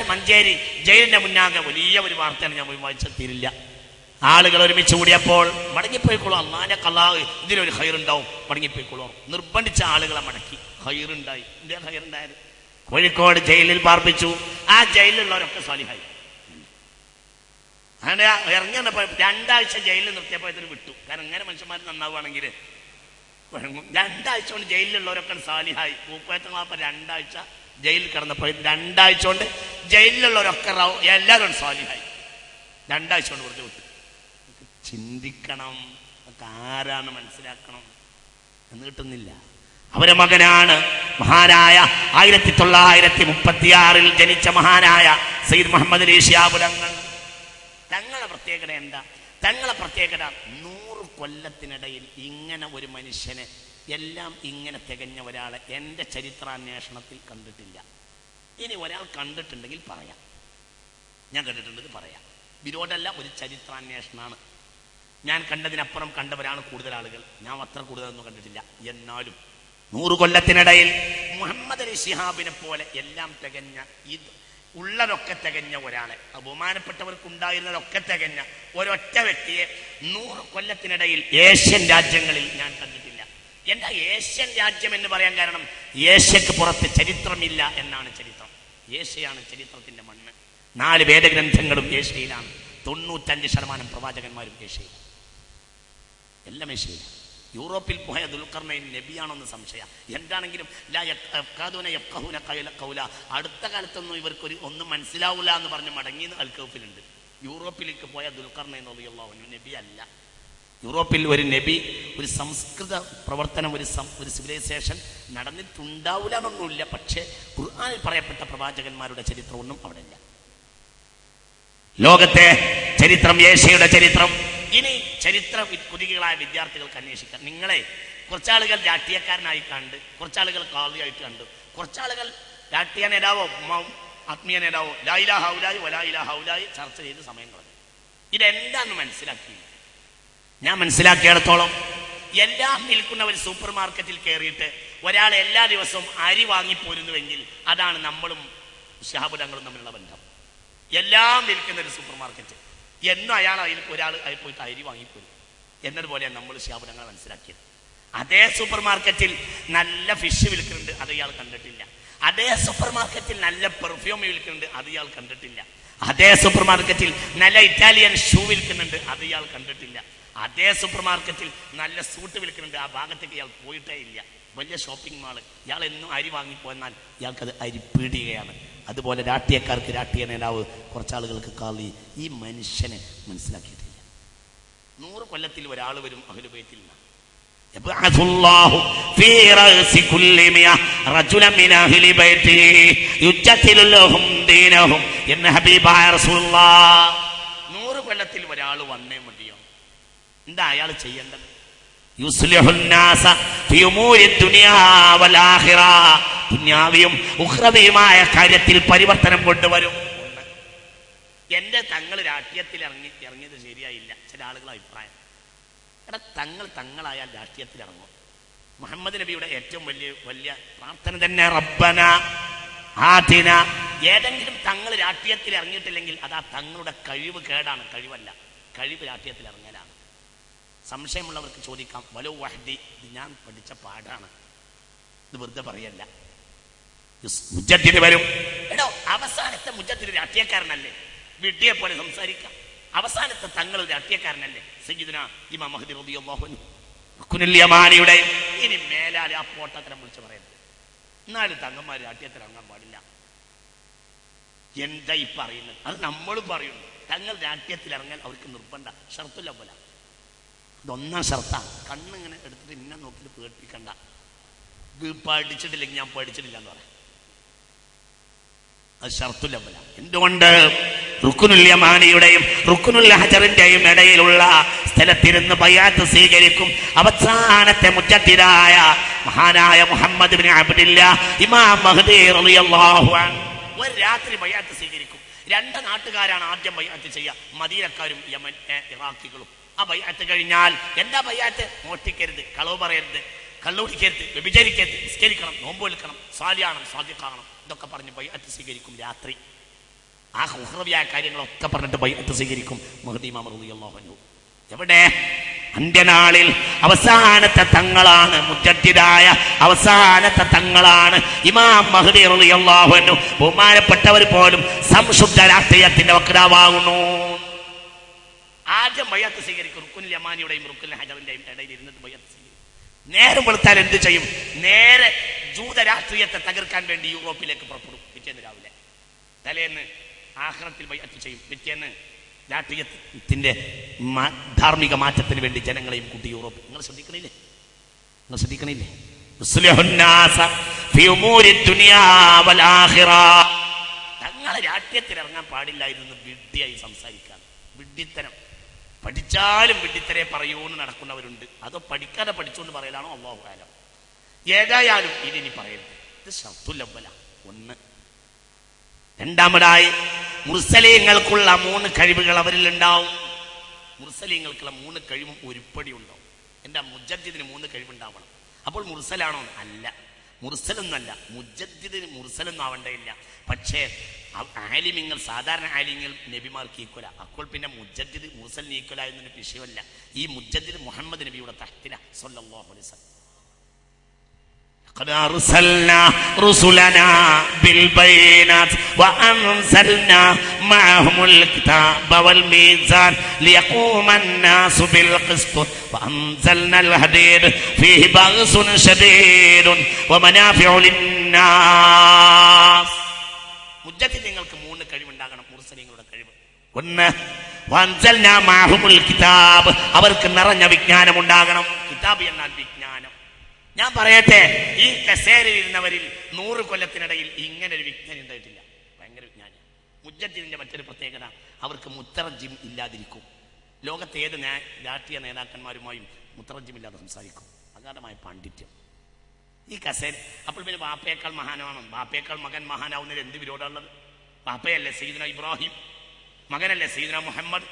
മഞ്ചേരി ജയിലിന്റെ മുന്നാകെ വലിയ ഒരു വാർത്തയാണ്, ഞാൻ വായിച്ചെത്തിയില്ല. ആളുകൾ ഒരുമിച്ച് കൂടിയപ്പോൾ മടങ്ങിപ്പോയിക്കോളൂ, അള്ളാന്റെ കള്ളാഹ് ഇതിലൊരു ഹൈറുണ്ടാവും, മടങ്ങിപ്പോയിക്കോളൂ നിർബന്ധിച്ച ആളുകളെ മടക്കി. ഹൈറുണ്ടായി. ഇന്ത്യ ഹൈറുണ്ടായത് കോഴിക്കോട് ജയിലിൽ പാർപ്പിച്ചു. ആ ജയിലിലുള്ളവരൊക്കെ സ്വാലിഹായി. അങ്ങനെ ഇറങ്ങി വന്നപ്പോൾ 2 ആഴ്ച ജയിലിൽ നിർത്തിയപ്പോൾ ഇതിന് വിട്ടു. കാരണം ഇങ്ങനെ മനുഷ്യന്മാർ നന്നാവുകയാണെങ്കിൽ 2 ആഴ്ച കൊണ്ട് ജയിലിലുള്ളവരൊക്കെ സാലിഹായി. പൂക്കോയത്തങ്ങളപ്പോൾ 2 ആഴ്ച ജയിലിൽ കിടന്നപ്പോൾ 2 ആഴ്ച കൊണ്ട് ജയിലിലുള്ളവരൊക്കെ എല്ലാവരും സാലിഹായി. 2 ആഴ്ച കൊണ്ട് വെറുതെ വിട്ടു. ചിന്തിക്കണം, ആരാണ് മനസ്സിലാക്കണം എന്ന് കിട്ടുന്നില്ല. അവരെ മകനാണ് മഹാനായ 1936 ജനിച്ച മഹാനായ സയ്യിദ് മുഹമ്മദ് അലി ശിഹാബ് തങ്ങൾ. തങ്ങളുടെ പ്രത്യേകത എന്താ? തങ്ങളെ പ്രത്യേകത 100 കൊല്ലത്തിനിടയിൽ ഇങ്ങനെ ഒരു മനുഷ്യനെ എല്ലാം ഇങ്ങനെ തികഞ്ഞ ഒരാളെ എൻ്റെ ചരിത്രാന്വേഷണത്തിൽ കണ്ടിട്ടില്ല. ഇനി ഒരാൾ കണ്ടിട്ടുണ്ടെങ്കിൽ പറയാം, ഞാൻ കണ്ടിട്ടുണ്ടെങ്കിൽ പറയാം. വിരോധമല്ല, ഒരു ചരിത്രാന്വേഷണമാണ്. ഞാൻ കണ്ടതിനപ്പുറം കണ്ടവരാണ് കൂടുതൽ ആളുകൾ. ഞാൻ അത്ര കൂടുതലൊന്നും കണ്ടിട്ടില്ല. എന്നാലും 100 കൊല്ലത്തിനിടയിൽ മുഹമ്മദ് അലി ശിഹാബിനെ പോലെ എല്ലാം തികഞ്ഞ, ഇത് ഉള്ളതൊക്കെ തികഞ്ഞ ഒരാളെ, ബഹുമാനപ്പെട്ടവർക്കുണ്ടായിരുന്നതൊക്കെ തികഞ്ഞ ഒരൊറ്റ വ്യക്തിയെ 100 കൊല്ലത്തിനിടയിൽ ഏഷ്യൻ രാജ്യങ്ങളിൽ ഞാൻ കണ്ടിട്ടില്ല. എന്താ ഏഷ്യൻ രാജ്യം എന്ന് പറയാൻ കാരണം? ഏഷ്യക്ക് പുറത്ത് ചരിത്രമില്ല എന്നാണ് ചരിത്രം. ഏഷ്യയാണ് ചരിത്രത്തിന്റെ മണ്ണ്. 4 വേദഗ്രന്ഥങ്ങളും ഏഷ്യയിലാണ്. 95% പ്രവാചകന്മാരും ഏഷ്യയിലാണ്. എല്ലാം ഏഷ്യയിലാണ്. യൂറോപ്പിൽ പോയ ദുൽഖർനൈൻ നബിയാണെന്ന് സംശയം. എന്താണെങ്കിലും അടുത്ത കാലത്തൊന്നും ഇവർക്കൊരു ഒന്നും മനസ്സിലാവില്ല എന്ന് പറഞ്ഞ് മടങ്ങിയെന്ന് അൽക്കൗഫിലുണ്ട്. യൂറോപ്പിലേക്ക് പോയ ദുൽഖർനൈൻ റളിയല്ലാഹു അൻഹു നബി അല്ല. യൂറോപ്പിൽ ഒരു നബി, ഒരു സംസ്കൃത പ്രവർത്തനം, ഒരു സിവിലൈസേഷൻ നടന്നിട്ടുണ്ടാവില്ല എന്നൊന്നുമില്ല. പക്ഷേ ഖുർആനിൽ പറയപ്പെട്ട പ്രവാചകന്മാരുടെ ചരിത്രമൊന്നും അവിടെ ഇല്ല. ലോകത്തെ ചരിത്രം, ഏഷ്യയുടെ ചരിത്രം, ഇനി ചരിത്ര കുതികളായ വിദ്യാർത്ഥികൾക്ക് അന്വേഷിക്കാം. നിങ്ങളെ കുറച്ചാളുകൾ രാഷ്ട്രീയക്കാരനായി കണ്ട്, കുറച്ചാളുകൾ കാളിയായിട്ട് കണ്ട്, കുറച്ചാളുകൾ രാഷ്ട്രീയ നേതാവോ ആത്മീയ നേതാവോ ലാ ഇലാഹ ഇല്ലല്ലാഹ് വലാ ഇലാഹ ഇല്ലല്ലാഹ് ചർച്ച ചെയ്ത് സമയം കളഞ്ഞു. ഇതെന്താന്ന് മനസ്സിലാക്കി. ഞാൻ മനസ്സിലാക്കിയിടത്തോളം എല്ലാം വിൽക്കുന്ന ഒരു സൂപ്പർ മാർക്കറ്റിൽ കയറിയിട്ട് ഒരാൾ എല്ലാ ദിവസവും അരി വാങ്ങിപ്പോരുന്നുവെങ്കിൽ അതാണ് നമ്മളും ശഹാബുദങ്ങളും തമ്മിലുള്ള ബന്ധം. എല്ലാം വിൽക്കുന്ന ഒരു സൂപ്പർ മാർക്കറ്റ്, എന്നും ഒരാൾ അതിൽ പോയിട്ട് അരി വാങ്ങിപ്പോരും എന്നതുപോലെയാണ് നമ്മൾ ശഹാബുദങ്ങൾ മനസ്സിലാക്കിയത്. അതേ സൂപ്പർ മാർക്കറ്റിൽ നല്ല ഫിഷ് വിൽക്കുന്നുണ്ട്, അത് ഇയാൾ കണ്ടിട്ടില്ല. അതേ സൂപ്പർ മാർക്കറ്റിൽ നല്ല പെർഫ്യൂം വിൽക്കുന്നുണ്ട്, അത് ഇയാൾ കണ്ടിട്ടില്ല. അതേ സൂപ്പർ മാർക്കറ്റിൽ നല്ല ഇറ്റാലിയൻ ഷൂ വിൽക്കുന്നുണ്ട്, അത് ഇയാൾ കണ്ടിട്ടില്ല. അതേ സൂപ്പർ മാർക്കറ്റിൽ നല്ല സൂട്ട് വിൽക്കുന്നുണ്ട്, ആ ഭാഗത്തേക്ക് ഇയാൾ പോയിട്ടേ ഇല്ല. വലിയ ഷോപ്പിംഗ് മാള്, ഇയാൾ എന്നും അരി വാങ്ങിപ്പോന്നാൽ ഇയാൾക്കത് അരി പീടികയാണ്. അതുപോലെ രാഷ്ട്രീയക്കാർക്ക് രാഷ്ട്രീയ നേതാവ്, കുറച്ചാളുകൾക്ക് കാളി. ഈ മനുഷ്യനെ മനസ്സിലാക്കിയിട്ടില്ല. 100 കൊല്ലത്തിൽ ഒരാൾ വരും അഹ്ലു ബൈത്തിൽ നിന്ന്. യബ്അസുല്ലാഹു ഫീ റഅസി കുല്ലി മിഅ റജുലൻ മിൻ അഹ്ലി ബൈതി യുജദ്ദിലു ലഹും ദീനഹും എന്ന ഹബീബായ റസൂലുള്ളാഹ്. 100 കൊല്ലത്തിൽ ഒരാൾ വന്നേ മതിയോ? എന്താ അയാൾ ചെയ്യേണ്ടത്? യുസ്ലിഹുന്നാസ ഫീ ഉമൂരി ദുനിയാ വൽ ആഖിറ, ദുനിയാവിയും ഉഖ്റവിയുമായ കാര്യത്തിൽ പരിവർത്തനം കൊണ്ടുവരും. എന്റെ തങ്ങൾ രാഷ്ട്രീയത്തിൽ ഇറങ്ങിയത് ശരിയായില്ല, ചില ആളുകളുടെ അഭിപ്രായം. എടാ, തങ്ങളായാൽ രാഷ്ട്രീയത്തിൽ ഇറങ്ങും. മുഹമ്മദ് നബിയുടെ ഏറ്റവും വലിയ പ്രാർത്ഥന തന്നെ റബ്ബന ആതിന. ഏതെങ്കിലും തങ്ങൾ രാഷ്ട്രീയത്തിൽ ഇറങ്ങിയിട്ടില്ലെങ്കിൽ അത് ആ തങ്ങളുടെ കഴിവ് കേടാണ്, കഴിവല്ല. കഴിവ് രാഷ്ട്രീയത്തിൽ ഇറങ്ങലാണ്. സംശയമുള്ളവർക്ക് ചോദിക്കാം. വലോ വഹദി, ഇത് ഞാൻ പഠിച്ച പാഠാണ്, ഇത് വെറുതെ പറയല്ല. മുജദ്ദിദ് വരും. എടോ, അവസാനത്തെ മുജദ്ദിദ് രാഷ്ട്രീയക്കാരനല്ലേ? വിഡ്ഢിയെ പോലെ സംസാരിക്കാം. അവസാനത്തെ തങ്ങൾ രാഷ്ട്രീയക്കാരനല്ലേ? സയ്യിദുനാ ഇമാം മഹ്ദി റളിയല്ലാഹു അൻഹു റുക്നുൽ യമാനിയുടെ. ഇനി മേലാൽ ആ പോട്ടത്തരം വിളിച്ച് പറയരുത്. എന്നാലും തങ്ങന്മാർ രാഷ്ട്രീയത്തിൽ ഇറങ്ങാൻ പാടില്ല. എന്താ ഈ പറയുന്നത്? അത് നമ്മളും പറയുന്നു. തങ്ങൾ രാഷ്ട്രീയത്തിൽ ഇറങ്ങാൻ അവർക്ക് നിർബന്ധ, ഷർത്തുൽ അവ്വല. ഇതൊന്നാം ഷർത്താണ്. കണ്ണിങ്ങനെ എടുത്തിട്ട് ഇന്നെ നോക്കിയിട്ട് പേടിപ്പിക്കണ്ട. പഠിച്ചിട്ടില്ലെങ്കിൽ ഞാൻ പഠിച്ചിട്ടില്ല എന്ന് പറയാം. അത് ഷർത്തുൽ അവ്വല. എന്തുകൊണ്ട്? റുക്നുൽ യമാനിയുടെയും റുക്നുൽ ഹജറിന്റെയും ഇടയിലുള്ള സ്ഥലത്തിരുന്ന് ബൈഅത്ത് സ്വീകരിക്കും അവസാനത്തെ മുജദ്ദിദായ മഹാനായ മുഹമ്മദ് ഇബ്നു അബ്ദില്ലാഹ് ഇമാം മഹ്ദി റളിയല്ലാഹു അൻഹു. ഒരു രാത്രി ബൈഅത്ത് സ്വീകരിക്കും. 2 നാട്ടുകാരാണ് ആദ്യം ബൈഅത്ത് ചെയ്യുക, മദീനക്കാരും യമൻ ഇറാഖികളും. ആ ബൈഅത്ത് കഴിഞ്ഞാൽ എന്താ ബൈഅത്ത്? മോഷ്ടിക്കരുത്, കളവ് പറയരുത്, കള്ളുകുടിക്കരുത്, വ്യഭിചരിക്കരുത്, നിസ്കരിക്കണം, നോമ്പ് വെൽക്കണം, സാലിയാണം, സാദിഖാകണം, ഇതൊക്കെ പറഞ്ഞ് ബൈഅത്ത് സ്വീകരിക്കും. രാത്രി ആ ഉഖ്റവിയായ കാര്യങ്ങളൊക്കെ പറഞ്ഞിട്ട് ബൈഅത്ത് സ്വീകരിക്കും മഹ്ദി ഇമാം റളിയല്ലാഹു അൻഹു. എവിടെ? അന്ത്യനാളിൽ അവസാനത്തെ തങ്ങളാണ്, മുജദ്ദിദായ അവസാനത്തെ തങ്ങളാണ് ഇമാം മഹ്ദി റളിയല്ലാഹു അൻഹു. ബഹുമാനപ്പെട്ടവർ പോലും സംശുദ്ധ രാഷ്ട്രീയത്തിന്റെ വക്താവാകുന്നു. ആദ്യം ബൈഅത്ത് സ്വീകരിക്കും. റുക്നുൽ യമാനിയുടെയും റുക്നുൽ ഹജറിന്റെയും ഇടയിൽ ഇരുന്നിട്ട് ബൈഅത്ത് സ്വീകരിക്കും. നേരം വെളുത്താൽ എന്ത് ചെയ്യും? നേരെ ജൂത രാഷ്ട്രീയത്തെ തകർക്കാൻ വേണ്ടി യൂറോപ്പിലേക്ക് പുറപ്പെടും. പിറ്റേന്ന് രാവിലെ, തലേന്ന് ആഖിറത്തിൽ ബൈഅത്ത് ചെയ്യും. പിറ്റേന്ന് രാഷ്ട്രീയത്തിന്റെ ധാർമ്മിക മാറ്റത്തിന് വേണ്ടി ജനങ്ങളെയും കൂട്ടി യൂറോപ്പ്. നിങ്ങൾ ശ്രദ്ധിക്കണില്ലേ? തങ്ങളെ രാഷ്ട്രീയത്തിൽ ഇറങ്ങാൻ പാടില്ലായിരുന്നു. വിഡ്ഢിയായി സംസാരിക്കാൻ, വിഡ്ഢിത്തരം. പഠിച്ചാലും വിഡ്ഢിത്തരെ പറയൂന്ന് നടക്കുന്നവരുണ്ട്. അതോ പഠിക്കാതെ പഠിച്ചുകൊണ്ട് പറയലാണോ? അല്ലാഹു അഅലം. ഏതായാലും ഇതിനി പറയരുത്. ഇത് ഷർത്തുൽ അവ്വല. 1. രണ്ടാമതായി, മുർസലീങ്ങൾക്കുള്ള 3 കഴിവുകൾ അവരിൽ ഉണ്ടാവും. മുർസലീങ്ങൾക്കുള്ള 3 കഴിവും ഉരുപ്പടി ഉണ്ടാവും. എൻ്റെ മുജദ്ദിദിന് 3 കഴിവുണ്ടാവണം. അപ്പോൾ മുർസലാണോ? അല്ല, മുർസലൊന്നല്ല. മുജദ്ദിദിന് മുർസലൊന്നും ആവേണ്ടയില്ല. പക്ഷേ ആലിമ്യങ്ങൾ, സാധാരണ ആലിമ്യങ്ങൾ നബിമാർക്ക് ഈക്വല. അപ്പോൾ പിന്നെ മുജദ്ദിദ് മുർസലിന് ഈക്വല എന്നൊരു വിഷയമല്ല. ഈ മുജദ്ദിദ് മുഹമ്മദ് നബിയുടെ തഹ്തില സ്വല്ലല്ലാഹു അലൈഹി വസല്ലം. قد أرسلنا رسلنا بالبينات وأنزلنا معهم الكتاب والميزان ليقوم الناس بالقسط وأنزلنا الحديد فيه بأس شديد ومنافع للناس. മുജ്ജത്തിൽ നിങ്ങൾക്ക് 3 കഴിവുണ്ടാകണം. മുർസലീങ്ങളുടെ കഴിവ് ഒന്ന്, വഅൻസൽനാ മഅഹുൽ കിതാബ്, അവർക്ക് നിറഞ്ഞ വിജ്ഞാനം ഉണ്ടാകണം. കിതാബ് എന്നാൽ വിജ്ഞാനം. ഞാൻ പറയട്ടെ, ഈ കസേരയിൽ ഇരുന്നവരിൽ 100 കൊല്ലത്തിനിടയിൽ ഇങ്ങനെ ഒരു വിജ്ഞാനം ഉണ്ടായിട്ടില്ല. ഭയങ്കര വിജ്ഞാനം. മുജ്ജദ്ദിദിന്റെ മറ്റൊരു പ്രത്യേകത, അവർക്ക് മുത്തറജിം ഇല്ലാതിരിക്കും. ലോകത്തെ ഏത് രാഷ്ട്രീയ നേതാക്കന്മാരുമായും മുത്തറജിം ഇല്ലാതെ സംസാരിക്കും. അഗാധമായ പാണ്ഡിത്യം ഈ കസേര. അപ്പോൾ പിന്നെ ബാപ്പയേക്കാൾ മഹാനാണ്, ബാപ്പയേക്കാൾ മകൻ മഹാനാവുന്നതിൽ എന്ത് വിരോധമുള്ളത്? ബാപ്പയല്ലേ സയ്യിദുന ഇബ്രാഹിം, മകനല്ലേ സയ്യിദുന മുഹമ്മദ്.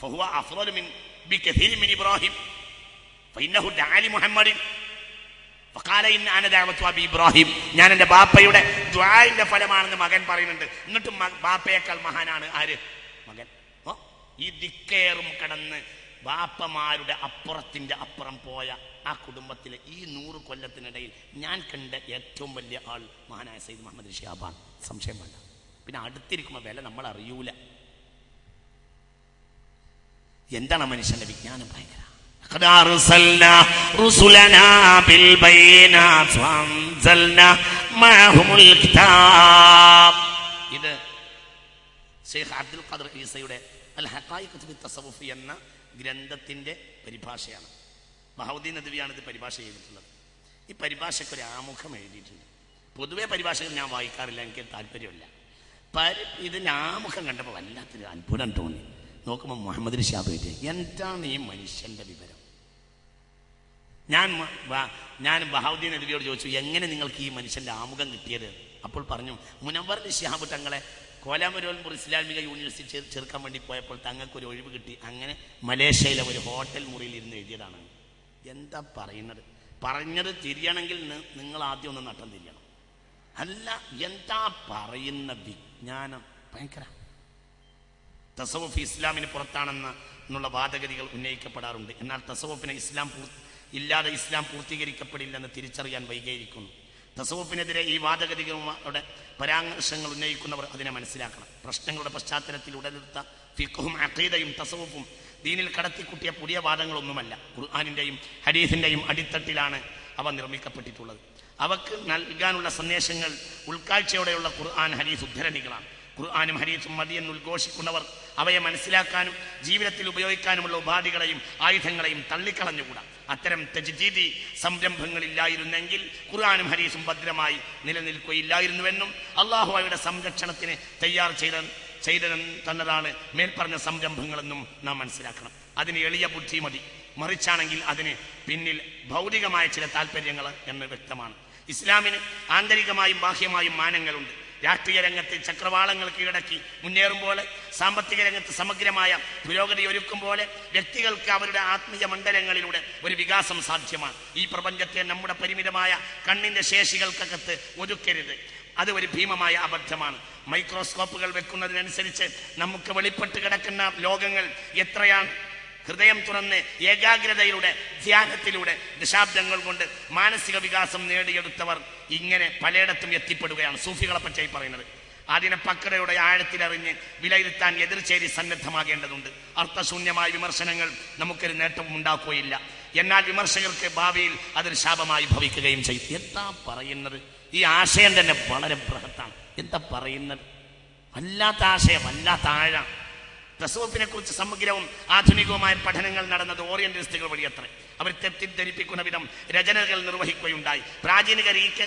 ഫഹുവ അഫ്ളലു മിൻ ബികസീരിൻ മിൻ ഇബ്രാഹിം ഫഇന്നഹു ദഅലി മുഹമ്മദിൻ ഫഖാല ഇന്ന അന ദഅവതു അബി ഇബ്രാഹിം. ഞാൻ എൻ്റെ ബാപ്പയുടെ ദുആഇന്റെ ഫലമാണെന്ന് മകൻ പറയുന്നുണ്ട്. എന്നിട്ടും ബാപ്പയേക്കാൾ മഹാനാണ് ആര്? മകൻ. ഈ ദിക്കേറും കടന്ന് ബാപ്പമാരുടെ അപ്പുറത്തിന്റെ അപ്പുറം പോയ ആ കുടുംബത്തിലെ ഈ 100 കൊല്ലത്തിനിടയിൽ ഞാൻ കണ്ട ഏറ്റവും വലിയ ആൾ മഹാനായ സയ്യിദ് മുഹമ്മദ് ഷിഹാബാണ്. സംശയം വേണ്ട. പിന്നെ അടുത്തിരിക്കുമ്പോൾ വില നമ്മൾ അറിയൂല. എന്താണ് മനുഷ്യന്റെ വിജ്ഞാനം? ഭയങ്കര. قد أرسلنا رسلنا بالبينات وأنزلنا معهم الكتاب. ഇത് ഷെയ്ഖ് അബ്ദുൽ ഖാദിർ ഈസയുടെ അൽ ഹഖായിഖ് ഫി തസവ്വുഫ് എന്ന ഗ്രന്ഥത്തിന്റെ പരിഭാഷയാണ്. ബഹൗദ്ദീൻ നദ്വിയാണ് ഇത് പരിഭാഷ ചെയ്തിട്ടുള്ളത്. ഈ പരിഭാഷയ്ക്ക് ഒരു ആമുഖം എഴുതിയിട്ടുണ്ട്. പൊതുവെ പരിഭാഷകൾ ഞാൻ വായിക്കാറില്ല, എനിക്ക് താല്പര്യമില്ല. ഇതിൻ്റെ ആമുഖം കണ്ടപ്പോൾ വല്ലാത്തൊരു അത്ഭുതം തോന്നി. നോക്കുമ്പോൾ മുഹമ്മദ് ഷിഹാബ് എഴുതി. എന്താണ് ഈ മനുഷ്യൻ്റെ വിവരം? ഞാൻ ബഹൗദ്ദീൻ നദ്വിയോട് ചോദിച്ചു, എങ്ങനെ നിങ്ങൾക്ക് ഈ മനുഷ്യൻ്റെ ആമുഖം കിട്ടിയത്? അപ്പോൾ പറഞ്ഞു, മുനവ്വർ ഷിഹാബ് തങ്ങളെ കോലാമരോൽപൂർ ഇസ്ലാമിക യൂണിവേഴ്സിറ്റി ചേർക്കാൻ വേണ്ടി പോയപ്പോൾ തങ്ങൾക്ക് ഒരു ഒഴിവ് കിട്ടി. അങ്ങനെ മലേഷ്യയിലെ ഒരു ഹോട്ടൽ മുറിയിൽ ഇരുന്ന് എഴുതിയതാണ്. എന്താ പറയുന്നത്? പറഞ്ഞത് തിരിയണമെങ്കിൽ നിങ്ങൾ ആദ്യം ഒന്ന് നട്ടം തിരിയണം. അല്ല, എന്താ പറയുന്ന വിജ്ഞാനം! ഭയങ്കര. തസവുഫ് ഇസ്ലാമിന് പുറത്താണെന്നുള്ള വാദഗതികൾ ഉന്നയിക്കപ്പെടാറുണ്ട്. എന്നാൽ തസവുഫിനെ ഇല്ലാതെ ഇസ്ലാം പൂർത്തീകരിക്കപ്പെടില്ലെന്ന് തിരിച്ചറിയാൻ വൈകിയിരിക്കുന്നു. തസവുഫിനെതിരെ ഈ വാദഗതികളുടെ പരാമർശങ്ങൾ ഉന്നയിക്കുന്നവർ അതിനെ മനസ്സിലാക്കണം. പ്രശ്നങ്ങളുടെ പശ്ചാത്തലത്തിൽ ഉടലെടുത്ത ഫിഖ്ഹും അഖീദയും തസവുഫും ദീനിൽ കടത്തിക്കുട്ടിയ പുതിയ വാദങ്ങളൊന്നുമല്ല. ഖുർആനിൻ്റെയും ഹദീസിൻ്റെയും അടിത്തട്ടിലാണ് അവ നിർമ്മിക്കപ്പെട്ടിട്ടുള്ളത്. അവക്ക് നൽകാനുള്ള സന്ദേശങ്ങൾ ഉൾക്കാഴ്ചയോടെയുള്ള ഖുർആൻ ഹദീസ് ഉദ്ധരണികളാണ്. ഖുർആനും ഹദീസും മതിയെന്ന് ഉദ്ഘോഷിക്കുന്നവർ അവയെ മനസ്സിലാക്കാനും ജീവിതത്തിൽ ഉപയോഗിക്കാനുമുള്ള ഉപാധികളെയും ആയുധങ്ങളെയും തള്ളിക്കളഞ്ഞുകൂടാ. അത്തരം തജ്ദീദി സംരംഭങ്ങളില്ലായിരുന്നെങ്കിൽ ഖുർആനും ഹദീസും ഭദ്രമായി നിലനിൽക്കുകയില്ലായിരുന്നുവെന്നും അള്ളാഹുവയുടെ സംരക്ഷണത്തിന് തയ്യാർ തന്നതാണ് മേൽപ്പറഞ്ഞ സംരംഭങ്ങളെന്നും നാം മനസ്സിലാക്കണം. അതിന് എളിയ ബുദ്ധി മതി. മറിച്ചാണെങ്കിൽ അതിന് പിന്നിൽ ഭൗതികമായ ചില താല്പര്യങ്ങൾ എന്ന് വ്യക്തമാണ്. ഇസ്ലാമിന് ആന്തരികമായും ബാഹ്യമായും മാനങ്ങളുണ്ട്. രാഷ്ട്രീയ രംഗത്ത് ചക്രവാളങ്ങൾ കീഴടക്കി മുന്നേറുമ്പോൾ, സാമ്പത്തിക രംഗത്ത് സമഗ്രമായ പുരോഗതി ഒരുക്കും പോലെ വ്യക്തികൾക്ക് അവരുടെ ആത്മീയ മണ്ഡലങ്ങളിലൂടെ ഒരു വികാസം സാധ്യമാണ്. ഈ പ്രപഞ്ചത്തെ നമ്മുടെ പരിമിതമായ കണ്ണിന്റെ ശേഷികൾക്കകത്ത് ഒതുക്കരുത്. അത് ഒരു ഭീമമായ അബദ്ധമാണ്. മൈക്രോസ്കോപ്പുകൾ വെക്കുന്നതിനനുസരിച്ച് നമുക്ക് വെളിപ്പെട്ട് കിടക്കുന്ന ലോകങ്ങൾ എത്രയാണ്! ഹൃദയം തുറന്ന് ഏകാഗ്രതയിലൂടെ ധ്യാനത്തിലൂടെ ദശാബ്ദങ്ങൾ കൊണ്ട് മാനസിക വികാസം നേടിയെടുത്തവർ ഇങ്ങനെ പലയിടത്തും എത്തിപ്പെടുകയാണ്. സൂഫികളെ പറ്റി പറയുന്നത്. അതിനെ പക്വതയുടെ ആഴത്തിലറിഞ്ഞ് വിലയിരുത്താൻ എതിർചേരി സന്നദ്ധമാകേണ്ടതുണ്ട്. അർത്ഥശൂന്യമായ വിമർശനങ്ങൾ നമുക്കൊരു നേട്ടവും ഉണ്ടാക്കുകയില്ല. എന്നാൽ വിമർശകർക്ക് ഭാവിയിൽ അതൊരു ശാപമായി ഭവിക്കുകയും ചെയ്യും. എന്താ പറയുന്നത്? ഈ ആശയം തന്നെ വളരെ ബൃഹത്താണ്. എന്താ പറയുന്നത്? വല്ലാത്ത ആശയം, വല്ലാത്ത ആഴം. തസവുഫിനെ കുറിച്ച് സമഗ്രവും ആധുനികവുമായ പഠനങ്ങൾ നടന്നത് ഓറിയന്റലിസ്റ്റുകൾ വഴിയത്രേ. അവർ തെറ്റിദ്ധരിപ്പിക്കുന്ന വിധം രചനകൾ നിർവഹിക്കുകയുണ്ടായി. പ്രാചീന ഗ്രീക്ക്,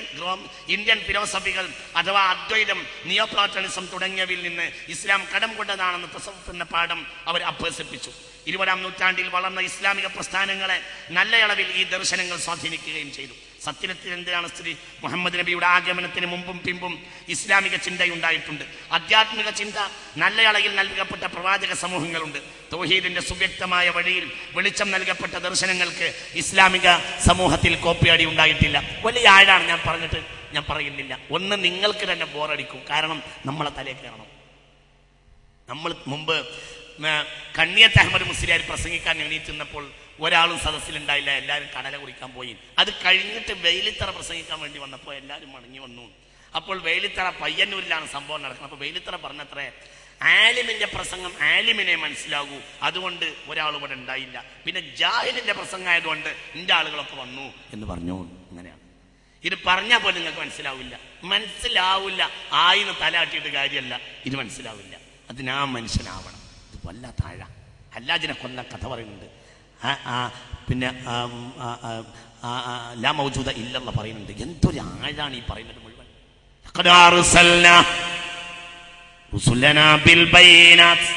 ഇന്ത്യൻ ഫിലോസഫികൾ അഥവാ അദ്വൈതം, നിയോപ്ലാറ്റണിസം തുടങ്ങിയവയിൽ നിന്ന് ഇസ്ലാം കടം കൊണ്ടതാണെന്ന് തസവുഫ് എന്ന പാഠം അവർ അഭ്യസിപ്പിച്ചു. 20-ാം നൂറ്റാണ്ടിൽ വളർന്ന ഇസ്ലാമിക പ്രസ്ഥാനങ്ങളെ നല്ല അളവിൽ ഈ ദർശനങ്ങൾ സ്വാധീനിക്കുകയും ചെയ്തു. സത്യത്തിൽ എന്തിനാണ് സ്ഥിതി? മുഹമ്മദ് നബിയുടെ ആഗമനത്തിന് മുമ്പും പിമ്പും ഇസ്ലാമിക ചിന്തയുണ്ടായിട്ടുണ്ട്. ആധ്യാത്മിക ചിന്ത നല്ല അളവിൽ നൽകപ്പെട്ട പ്രവാചക സമൂഹങ്ങളുണ്ട്. തൗഹീദിന്റെ സുവ്യക്തമായ വഴിയിൽ വെളിച്ചം നൽകപ്പെട്ട ദർശനങ്ങൾക്ക് ഇസ്ലാമിക സമൂഹത്തിൽ കോപ്പിയടി ഉണ്ടായിട്ടില്ല. വലിയ ആഴാണ് ഞാൻ പറയുന്നില്ല. ഒന്ന്, നിങ്ങൾക്ക് തന്നെ ബോറടിക്കും. കാരണം നമ്മളെ തലേ കയറണം. നമ്മൾ മുമ്പ് കണ്ണിയത്ത് അഹമ്മദ് മുസ്ലിയാർ പ്രസംഗിക്കാൻ എണീറ്റുന്നപ്പോൾ ഒരാളും സദസ്സിലുണ്ടായില്ല, എല്ലാവരും കടല കുടിക്കാൻ പോയി. അത് കഴിഞ്ഞിട്ട് വെയിലിത്തറ പ്രസംഗിക്കാൻ വേണ്ടി വന്നപ്പോൾ എല്ലാവരും മടങ്ങി വന്നു. അപ്പോൾ വെയിലിത്തറ പയ്യന്നൂരിലാണ് സംഭവം നടക്കുന്നത്. അപ്പോൾ വെയിലിത്തറ പറഞ്ഞത്രേ, ആലിമിന്റെ പ്രസംഗം ആലിമിനെ മനസ്സിലാകൂ, അതുകൊണ്ട് ഒരാൾ ഇവിടെ ഉണ്ടായില്ല. പിന്നെ ജാഹിലിന്റെ പ്രസംഗം ആയതുകൊണ്ട് എൻ്റെ ആളുകളൊക്കെ വന്നു എന്ന് പറഞ്ഞു. അങ്ങനെയാണ്. ഇത് പറഞ്ഞാൽ പോലും നിങ്ങൾക്ക് മനസ്സിലാവില്ല. ആയിന്ന് തലാട്ടിയിട്ട് കാര്യമല്ല, ഇത് മനസ്സിലാവില്ല. അതിനാ മനുഷ്യനാവണം. ഇത് വല്ല താഴ ഹല്ലാജിനെ കൊന്ന കഥ പറയുന്നുണ്ട്. പിന്നെ ലാ മൗജൂദ ഇല്ലല്ലാ പറയുന്നുണ്ട്. എന്തൊരു ആഴാണ് ഈ പറയുന്നത് മുഴുവൻ. ഖദ് അർസൽനാ റസുലനാ ബിൽ ബൈനാത്ത്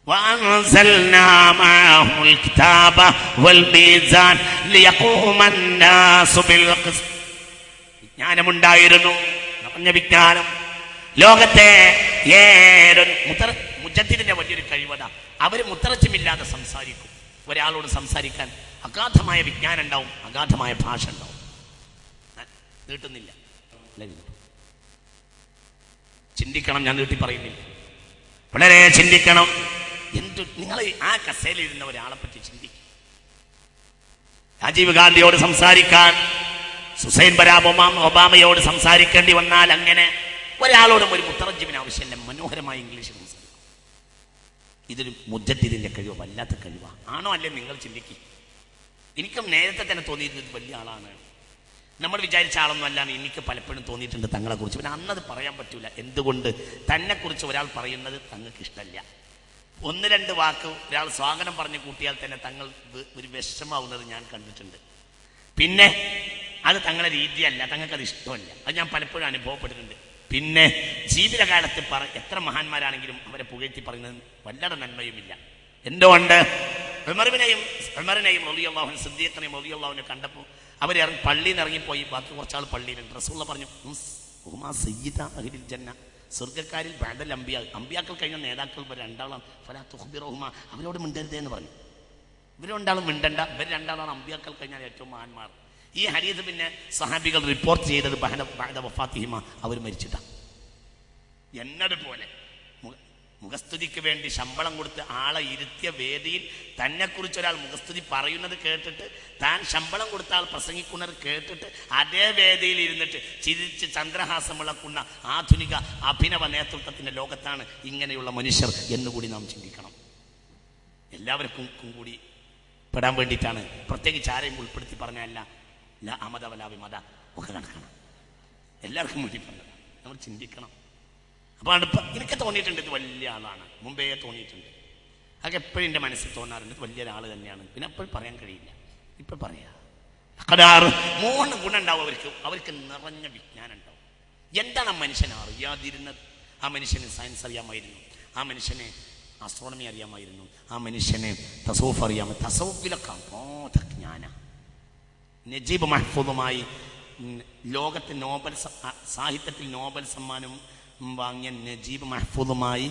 وأنزلنا معه الكتاب والميزان ليقوم الناس بالقسط. വിജ്ഞാനമുണ്ടായിരുന്നു, നിറഞ്ഞ വിജ്ഞാനം. ലോകത്തെ മുജദ്ദിദിന്റെ വലിയൊരു കഴിവത, അവര് മുത്തറച്ചുമില്ലാതെ സംസാരിക്കും. ഒരാളോട് സംസാരിക്കാൻ അഗാധമായ വിജ്ഞാനം ഉണ്ടാവും, അഗാധമായ ഭാഷ ഉണ്ടാവും. നീട്ടുന്നില്ല, ചിന്തിക്കണം. ഞാൻ നീട്ടി പറയുന്നില്ല, വളരെ ചിന്തിക്കണം. നിങ്ങൾ ആ കസേലയിരുന്ന ഒരാളെ പറ്റി ചിന്തിക്കും. രാജീവ് ഗാന്ധിയോട് സംസാരിക്കാൻ, ഹുസൈൻ ബരാബ് ഒബാമയോട് സംസാരിക്കേണ്ടി വന്നാൽ അങ്ങനെ ഒരാളോടും ഒരു മുത്തറജ്ജിമിന് ആവശ്യമില്ല, മനോഹരമായ ഇംഗ്ലീഷ് സംസാരിക്കും. ഇതൊരു മുജദ്ദിദിന്റെ കഴിവ്, വല്ലാത്ത കഴിവാണ്. ആണോ അല്ലേ നിങ്ങൾ ചിന്തിക്കും. എനിക്കും നേരത്തെ തന്നെ തോന്നിയിരുന്നത് വലിയ ആളാണ്, നമ്മൾ വിചാരിച്ച ആളൊന്നും അല്ലാന്ന് എനിക്ക് പലപ്പോഴും തോന്നിയിട്ടുണ്ട് തങ്ങളെ കുറിച്ച്. പിന്നെ അന്നത് പറയാൻ പറ്റൂല. എന്തുകൊണ്ട്? തന്നെ കുറിച്ച് ഒരാൾ പറയുന്നത് തങ്ങൾക്ക് ഇഷ്ടമല്ല. 1-2 വാക്ക് ഒരാൾ സ്വാഗതം പറഞ്ഞ് കൂട്ടിയാൽ തന്നെ തങ്ങൾ ഒരു വിഷമാവുന്നത് ഞാൻ കണ്ടിട്ടുണ്ട്. പിന്നെ അത് തങ്ങളുടെ രീതിയല്ല, തങ്ങൾക്കത് ഇഷ്ടമല്ല. അത് ഞാൻ പലപ്പോഴും അനുഭവപ്പെട്ടിട്ടുണ്ട്. പിന്നെ ജീവിതകാലത്ത് എത്ര മഹാന്മാരാണെങ്കിലും അവരെ പുകഴ്ത്തി പറയുന്നത് വല്ലയുടെ നന്മയുമില്ല. എന്തുകൊണ്ട്? ഉമറിനെയും റളിയല്ലാഹു അൻഹു, സിദ്ദീഖിനെയും റളിയല്ലാഹു അൻഹു കണ്ടപ്പോൾ അവർ പള്ളിയിൽ നിന്ന് ഇറങ്ങിപ്പോയി. ബാക്കി കുറച്ചാൾ പള്ളിയിലുണ്ട്. റസൂലുള്ളാഹി പറഞ്ഞു, സ്വർഗ്ഗക്കാരിൽ ബഅദൽ അംബിയാ, അമ്പിയാക്കൾ കഴിഞ്ഞ നേതാക്കൾ ഇവർ രണ്ടാളാണ്. ഫലാ തുഖ്ബിറുഹുമാ, അവരോട് മിണ്ടരുതേ എന്ന് പറഞ്ഞു. ഇവർ രണ്ടാളും മിണ്ടണ്ട, ഇവർ രണ്ടാളാണ് അമ്പിയാക്കൾ കഴിഞ്ഞാൽ ഏറ്റവും മഹാന്മാർ. ഈ ഹദീസ് പിന്നെ സഹാബികൾ റിപ്പോർട്ട് ചെയ്തത് ബഅദ വഫാത്തിഹിമ, അവർ മരിച്ചിട്ടാണ്. എന്നതുപോലെ മുഖസ്തുതിക്ക് വേണ്ടി ശമ്പളം കൊടുത്ത് ആളെ ഇരുത്തിയ വേദിയിൽ തന്നെക്കുറിച്ച് ഒരാൾ മുഖസ്തുതി പറയുന്നത് കേട്ടിട്ട്, താൻ ശമ്പളം കൊടുത്ത ആൾ പ്രസംഗിക്കുന്നത് കേട്ടിട്ട് അതേ വേദിയിൽ ഇരുന്നിട്ട് ചിരിച്ച് ചന്ദ്രഹാസം വിളക്കുന്ന ആധുനിക അഭിനവ നേതൃത്വത്തിന്റെ ലോകത്താണ് ഇങ്ങനെയുള്ള മനുഷ്യർ എന്നുകൂടി നാം ചിന്തിക്കണം. എല്ലാവർക്കും കൂടി പെടാൻ വേണ്ടിയിട്ടാണ്. പ്രത്യേകിച്ച് ആരെയും ഉൾപ്പെടുത്തി പറഞ്ഞല്ല. അമതവലാവിമത ഒക്കെ കണക്കാണ്, എല്ലാവർക്കും വേണ്ടി പറഞ്ഞത്. നമ്മൾ ചിന്തിക്കണം. അപ്പോൾ എനിക്ക് തോന്നിയിട്ടുണ്ട് ഇത് വലിയ ആളാണ്, മുമ്പേ തോന്നിയിട്ടുണ്ട്. അതൊക്കെ എപ്പോഴും എൻ്റെ മനസ്സിൽ തോന്നാറുണ്ട്, ഇത് വലിയൊരാൾ തന്നെയാണ്. പിന്നെ എപ്പോഴും പറയാൻ കഴിയില്ല, ഇപ്പം പറയാം. 3 ഗുണം ഉണ്ടാവും അവർക്ക് നിറഞ്ഞ വിജ്ഞാനം ഉണ്ടാവും. എന്താണ് ആ മനുഷ്യനെ അറിയാതിരുന്നത്? ആ മനുഷ്യന് സയൻസ് അറിയാമായിരുന്നു, ആ മനുഷ്യനെ ആസ്ട്രോണമി അറിയാമായിരുന്നു, ആ മനുഷ്യനെ തസൗഫ് അറിയാമായിരുന്നു. തസൗഫിലൊക്കെ ബോധജ്ഞാന. നജീബ് മഹ്ഫൂദുമായി ലോകത്തെ നോബൽ സാഹിത്യത്തിൽ നോബൽ സമ്മാനം വാങ്ങിയ നജീബ് മഹ്ഫൂദുമായി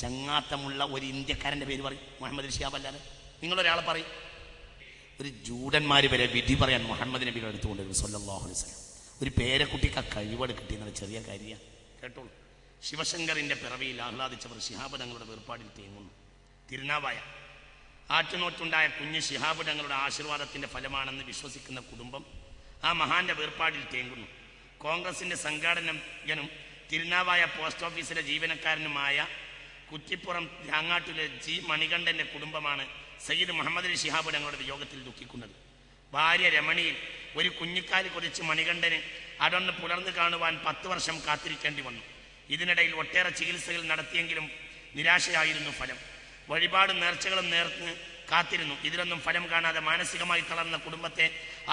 ചങ്ങാത്തമുള്ള ഒരു ഇന്ത്യക്കാരൻ്റെ പേര് പറയും. മുഹമ്മദ് ഷിഹാബ് അല്ലാതെ നിങ്ങളൊരാളെ പറയും. ഒരു ജൂഡന്മാർ വരെ വിധി പറയാൻ മുഹമ്മദ് നബിയുടെ അടുത്തുകൊണ്ടിരുന്നു സല്ലല്ലാഹു അലൈഹി വസല്ലം. ഒരു പേരക്കുട്ടിക്ക് ആ കഴിവോട് കിട്ടിയെന്നത് ചെറിയ കാര്യമാണ്. കേട്ടോളൂ. ശിവശങ്കറിൻ്റെ പിറവിയിൽ ആഹ്ലാദിച്ചവർ ശിഹാബ് തങ്ങളുടെ വേർപാടിൽ തേങ്ങുന്നു. തിരുനാവായ ആറ്റുനോറ്റുണ്ടായ കുഞ്ഞ് ശിഹാബ് തങ്ങളുടെ ആശീർവാദത്തിൻ്റെ ഫലമാണെന്ന് വിശ്വസിക്കുന്ന കുടുംബം ആ മഹാന്റെ വേർപാടിൽ തേങ്ങുന്നു. കോൺഗ്രസിൻ്റെ സംഘാടകനും തിരുനാവായ പോസ്റ്റ് ഓഫീസിലെ ജീവനക്കാരനുമായ കുറ്റിപ്പുറം രാങ്ങാട്ടിലെ ജി മണികണ്ഠൻ്റെ കുടുംബമാണ് സയ്യിദ് മുഹമ്മദ് അലി ശിഹാബ് തങ്ങളുടെ വിയോഗത്തിൽ ദുഃഖിക്കുന്നത്. ഭാര്യ രമണിയിൽ ഒരു കുഞ്ഞിക്കാല് കൊതിച്ച് മണികണ്ഠന് അടൊന്ന് പുലർന്നു കാണുവാൻ 10 വർഷം കാത്തിരിക്കേണ്ടി വന്നു. ഇതിനിടയിൽ ഒട്ടേറെ ചികിത്സകൾ നടത്തിയെങ്കിലും നിരാശയായിരുന്നു ഫലം. വഴിപാടും നേർച്ചകളും നേർന്ന് കാത്തിരുന്നു. ഇതിലൊന്നും ഫലം കാണാതെ മാനസികമായി തളർന്ന കുടുംബത്തെ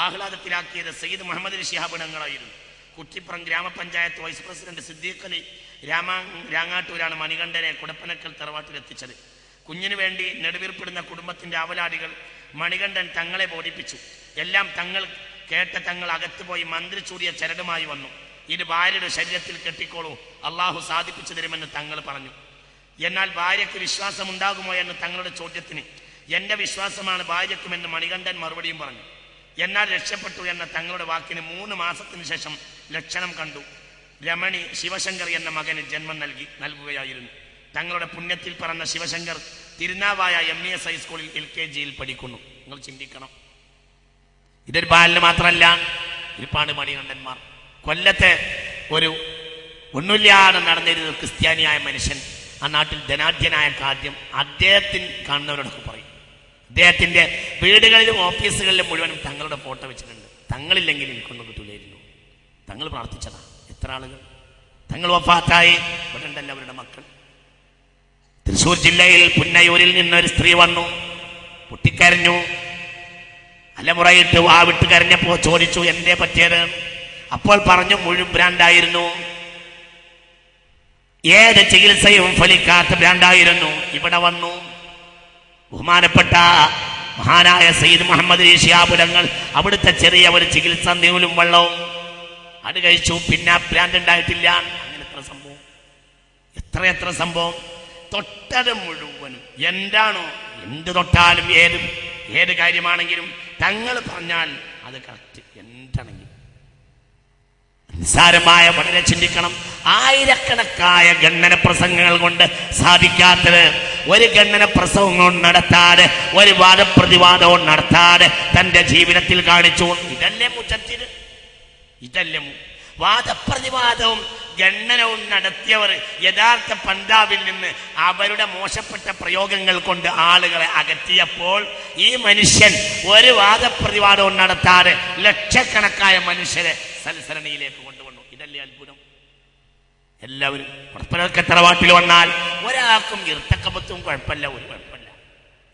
ആഹ്ലാദത്തിലാക്കിയത് സയ്യിദ് മുഹമ്മദ് അലി ശിഹാബ് തങ്ങളായിരുന്നു. കുറ്റിപ്പുറം ഗ്രാമപഞ്ചായത്ത് വൈസ് പ്രസിഡന്റ് സിദ്ദീഖ് അലി രാങ്ങാട്ടൂരാണ് മണികണ്ഠനെ കുടപ്പനക്കൽ തറവാട്ടിലെത്തിച്ചത്. കുഞ്ഞിനു വേണ്ടി നെടുവീർപ്പിടുന്ന കുടുംബത്തിന്റെ അവലാദികൾ മണികണ്ഠൻ തങ്ങളെ ബോധിപ്പിച്ചു. എല്ലാം തങ്ങൾ കേട്ട തങ്ങൾ അകത്തുപോയി മന്ത്രി ചൂടിയ ചരടുമായി വന്നു. ഇത് ഭാര്യയുടെ ശരീരത്തിൽ കെട്ടിക്കോളൂ, അള്ളാഹു സാധിപ്പിച്ചു തരുമെന്ന് തങ്ങൾ പറഞ്ഞു. എന്നാൽ ഭാര്യയ്ക്ക് വിശ്വാസമുണ്ടാകുമോ എന്ന തങ്ങളുടെ ചോദ്യത്തിന് എൻ്റെ വിശ്വാസമാണ് ഭാര്യയ്ക്കുമെന്ന് മണികണ്ഠൻ മറുപടിയും പറഞ്ഞു. എന്നാൽ രക്ഷപ്പെട്ടു എന്ന തങ്ങളുടെ വാക്കിന് 3 മാസത്തിന് ശേഷം ലക്ഷണം കണ്ടു. രമണി ശിവശങ്കർ എന്ന മകന് ജന്മം നൽകുകയായിരുന്നു. തങ്ങളുടെ പുണ്യത്തിൽ പറഞ്ഞ ശിവശങ്കർ തിരുനാവായ MES ഹൈസ്കൂളിൽ LKG പഠിക്കുന്നു. നിങ്ങൾ ചിന്തിക്കണം, ഇതൊരു ബാലന് മാത്രമല്ല, ഒരുപാട് മണികണ്ഠന്മാർ. കൊല്ലത്തെ ഒരു ഒന്നുമില്ലാതെ നടന്നിരുന്ന ക്രിസ്ത്യാനിയായ മനുഷ്യൻ, ആ നാട്ടിൽ ധനാഢ്യനായ കാര്യം അദ്ദേഹത്തിന് കാണുന്നവരോടൊക്കെ പറയും. അദ്ദേഹത്തിന്റെ വീടുകളിലും ഓഫീസുകളിലും മുഴുവനും തങ്ങളുടെ ഫോട്ടോ വെച്ചിട്ടുണ്ട്. തങ്ങളില്ലെങ്കിൽ എനിക്കൊന്നും കിട്ടൂലായിരുന്നു. തങ്ങൾ പ്രാർത്ഥിച്ചതാ. എത്ര ആളുകൾ തങ്ങൾ വഫാത്തായി. ഇവിടെ ഉണ്ടല്ലോ അവരുടെ മക്കൾ. തൃശ്ശൂർ ജില്ലയിൽ പുന്നയൂരിൽ നിന്നൊരു സ്ത്രീ വന്നു, പൊട്ടിക്കരഞ്ഞു. അലമുറയിട്ട് വാവിട്ട് കരഞ്ഞപ്പോ ചോദിച്ചു എന്തേ പറ്റിയത്. അപ്പോൾ പറഞ്ഞു മുഴുവൻ ഭ്രാന്തായിരുന്നു, ഏത് ചികിത്സയും ഫലിക്കാത്ത ഭ്രാന്തായിരുന്നു. ഇവിടെ വന്നു ബഹുമാനപ്പെട്ട മഹാനായ സയ്യിദ് മുഹമ്മദ് ശിഹാബുതങ്ങൾ അവിടുത്തെ ചെറിയ ഒരു ചികിത്സ നീലും വെള്ളവും അത് കഴിച്ചു. പിന്നെ ഭ്രാന്ത് ഉണ്ടായിട്ടില്ല. അങ്ങനെ എത്ര സംഭവം, എത്ര സംഭവം. തൊട്ടത് മുഴുവനും എന്താണോ, എന്ത് തൊട്ടാലും ഏത് കാര്യമാണെങ്കിലും തങ്ങൾ പറഞ്ഞാൽ അത് കറക്റ്റ്. എന്താണെങ്കിലും നിസ്സാരമായ വളരെ ചിന്തിക്കണം. ആയിരക്കണക്കായ ഗണ്ണന പ്രസംഗങ്ങൾ കൊണ്ട് സാധിക്കാത്തത് ഒരു ഗണ്ണന പ്രസംഗം കൊണ്ട് നടത്താതെ, ഒരു വാദപ്രതിവാദവും നടത്താതെ തന്റെ ജീവിതത്തിൽ കാണിച്ചു. ഇതല്ലേ മുജദ്ദിദ്, ഇതല്ലേ വാദപ്രതിവാദവും ഗണ്ണനവും നടത്തിയവർ യഥാർത്ഥ പന്താവിൽ നിന്ന് അവരുടെ മോശപ്പെട്ട പ്രയോഗങ്ങൾ കൊണ്ട് ആളുകളെ അകറ്റിയപ്പോൾ ഈ മനുഷ്യൻ ഒരു വാദപ്രതിവാദവും നടത്താതെ ലക്ഷക്കണക്കായ മനുഷ്യരെ സൽസരണിയിലേക്ക് കൊണ്ടുവന്നു. ഇതല്ലേ അത്ഭുതം. എല്ലാവരും പുറപ്പലൊക്കെ തറവാട്ടിൽ വന്നാൽ ഒരാൾക്കും ഇർത്തക്കബത്തും കുഴപ്പമില്ല, ഒരു കുഴപ്പമില്ല.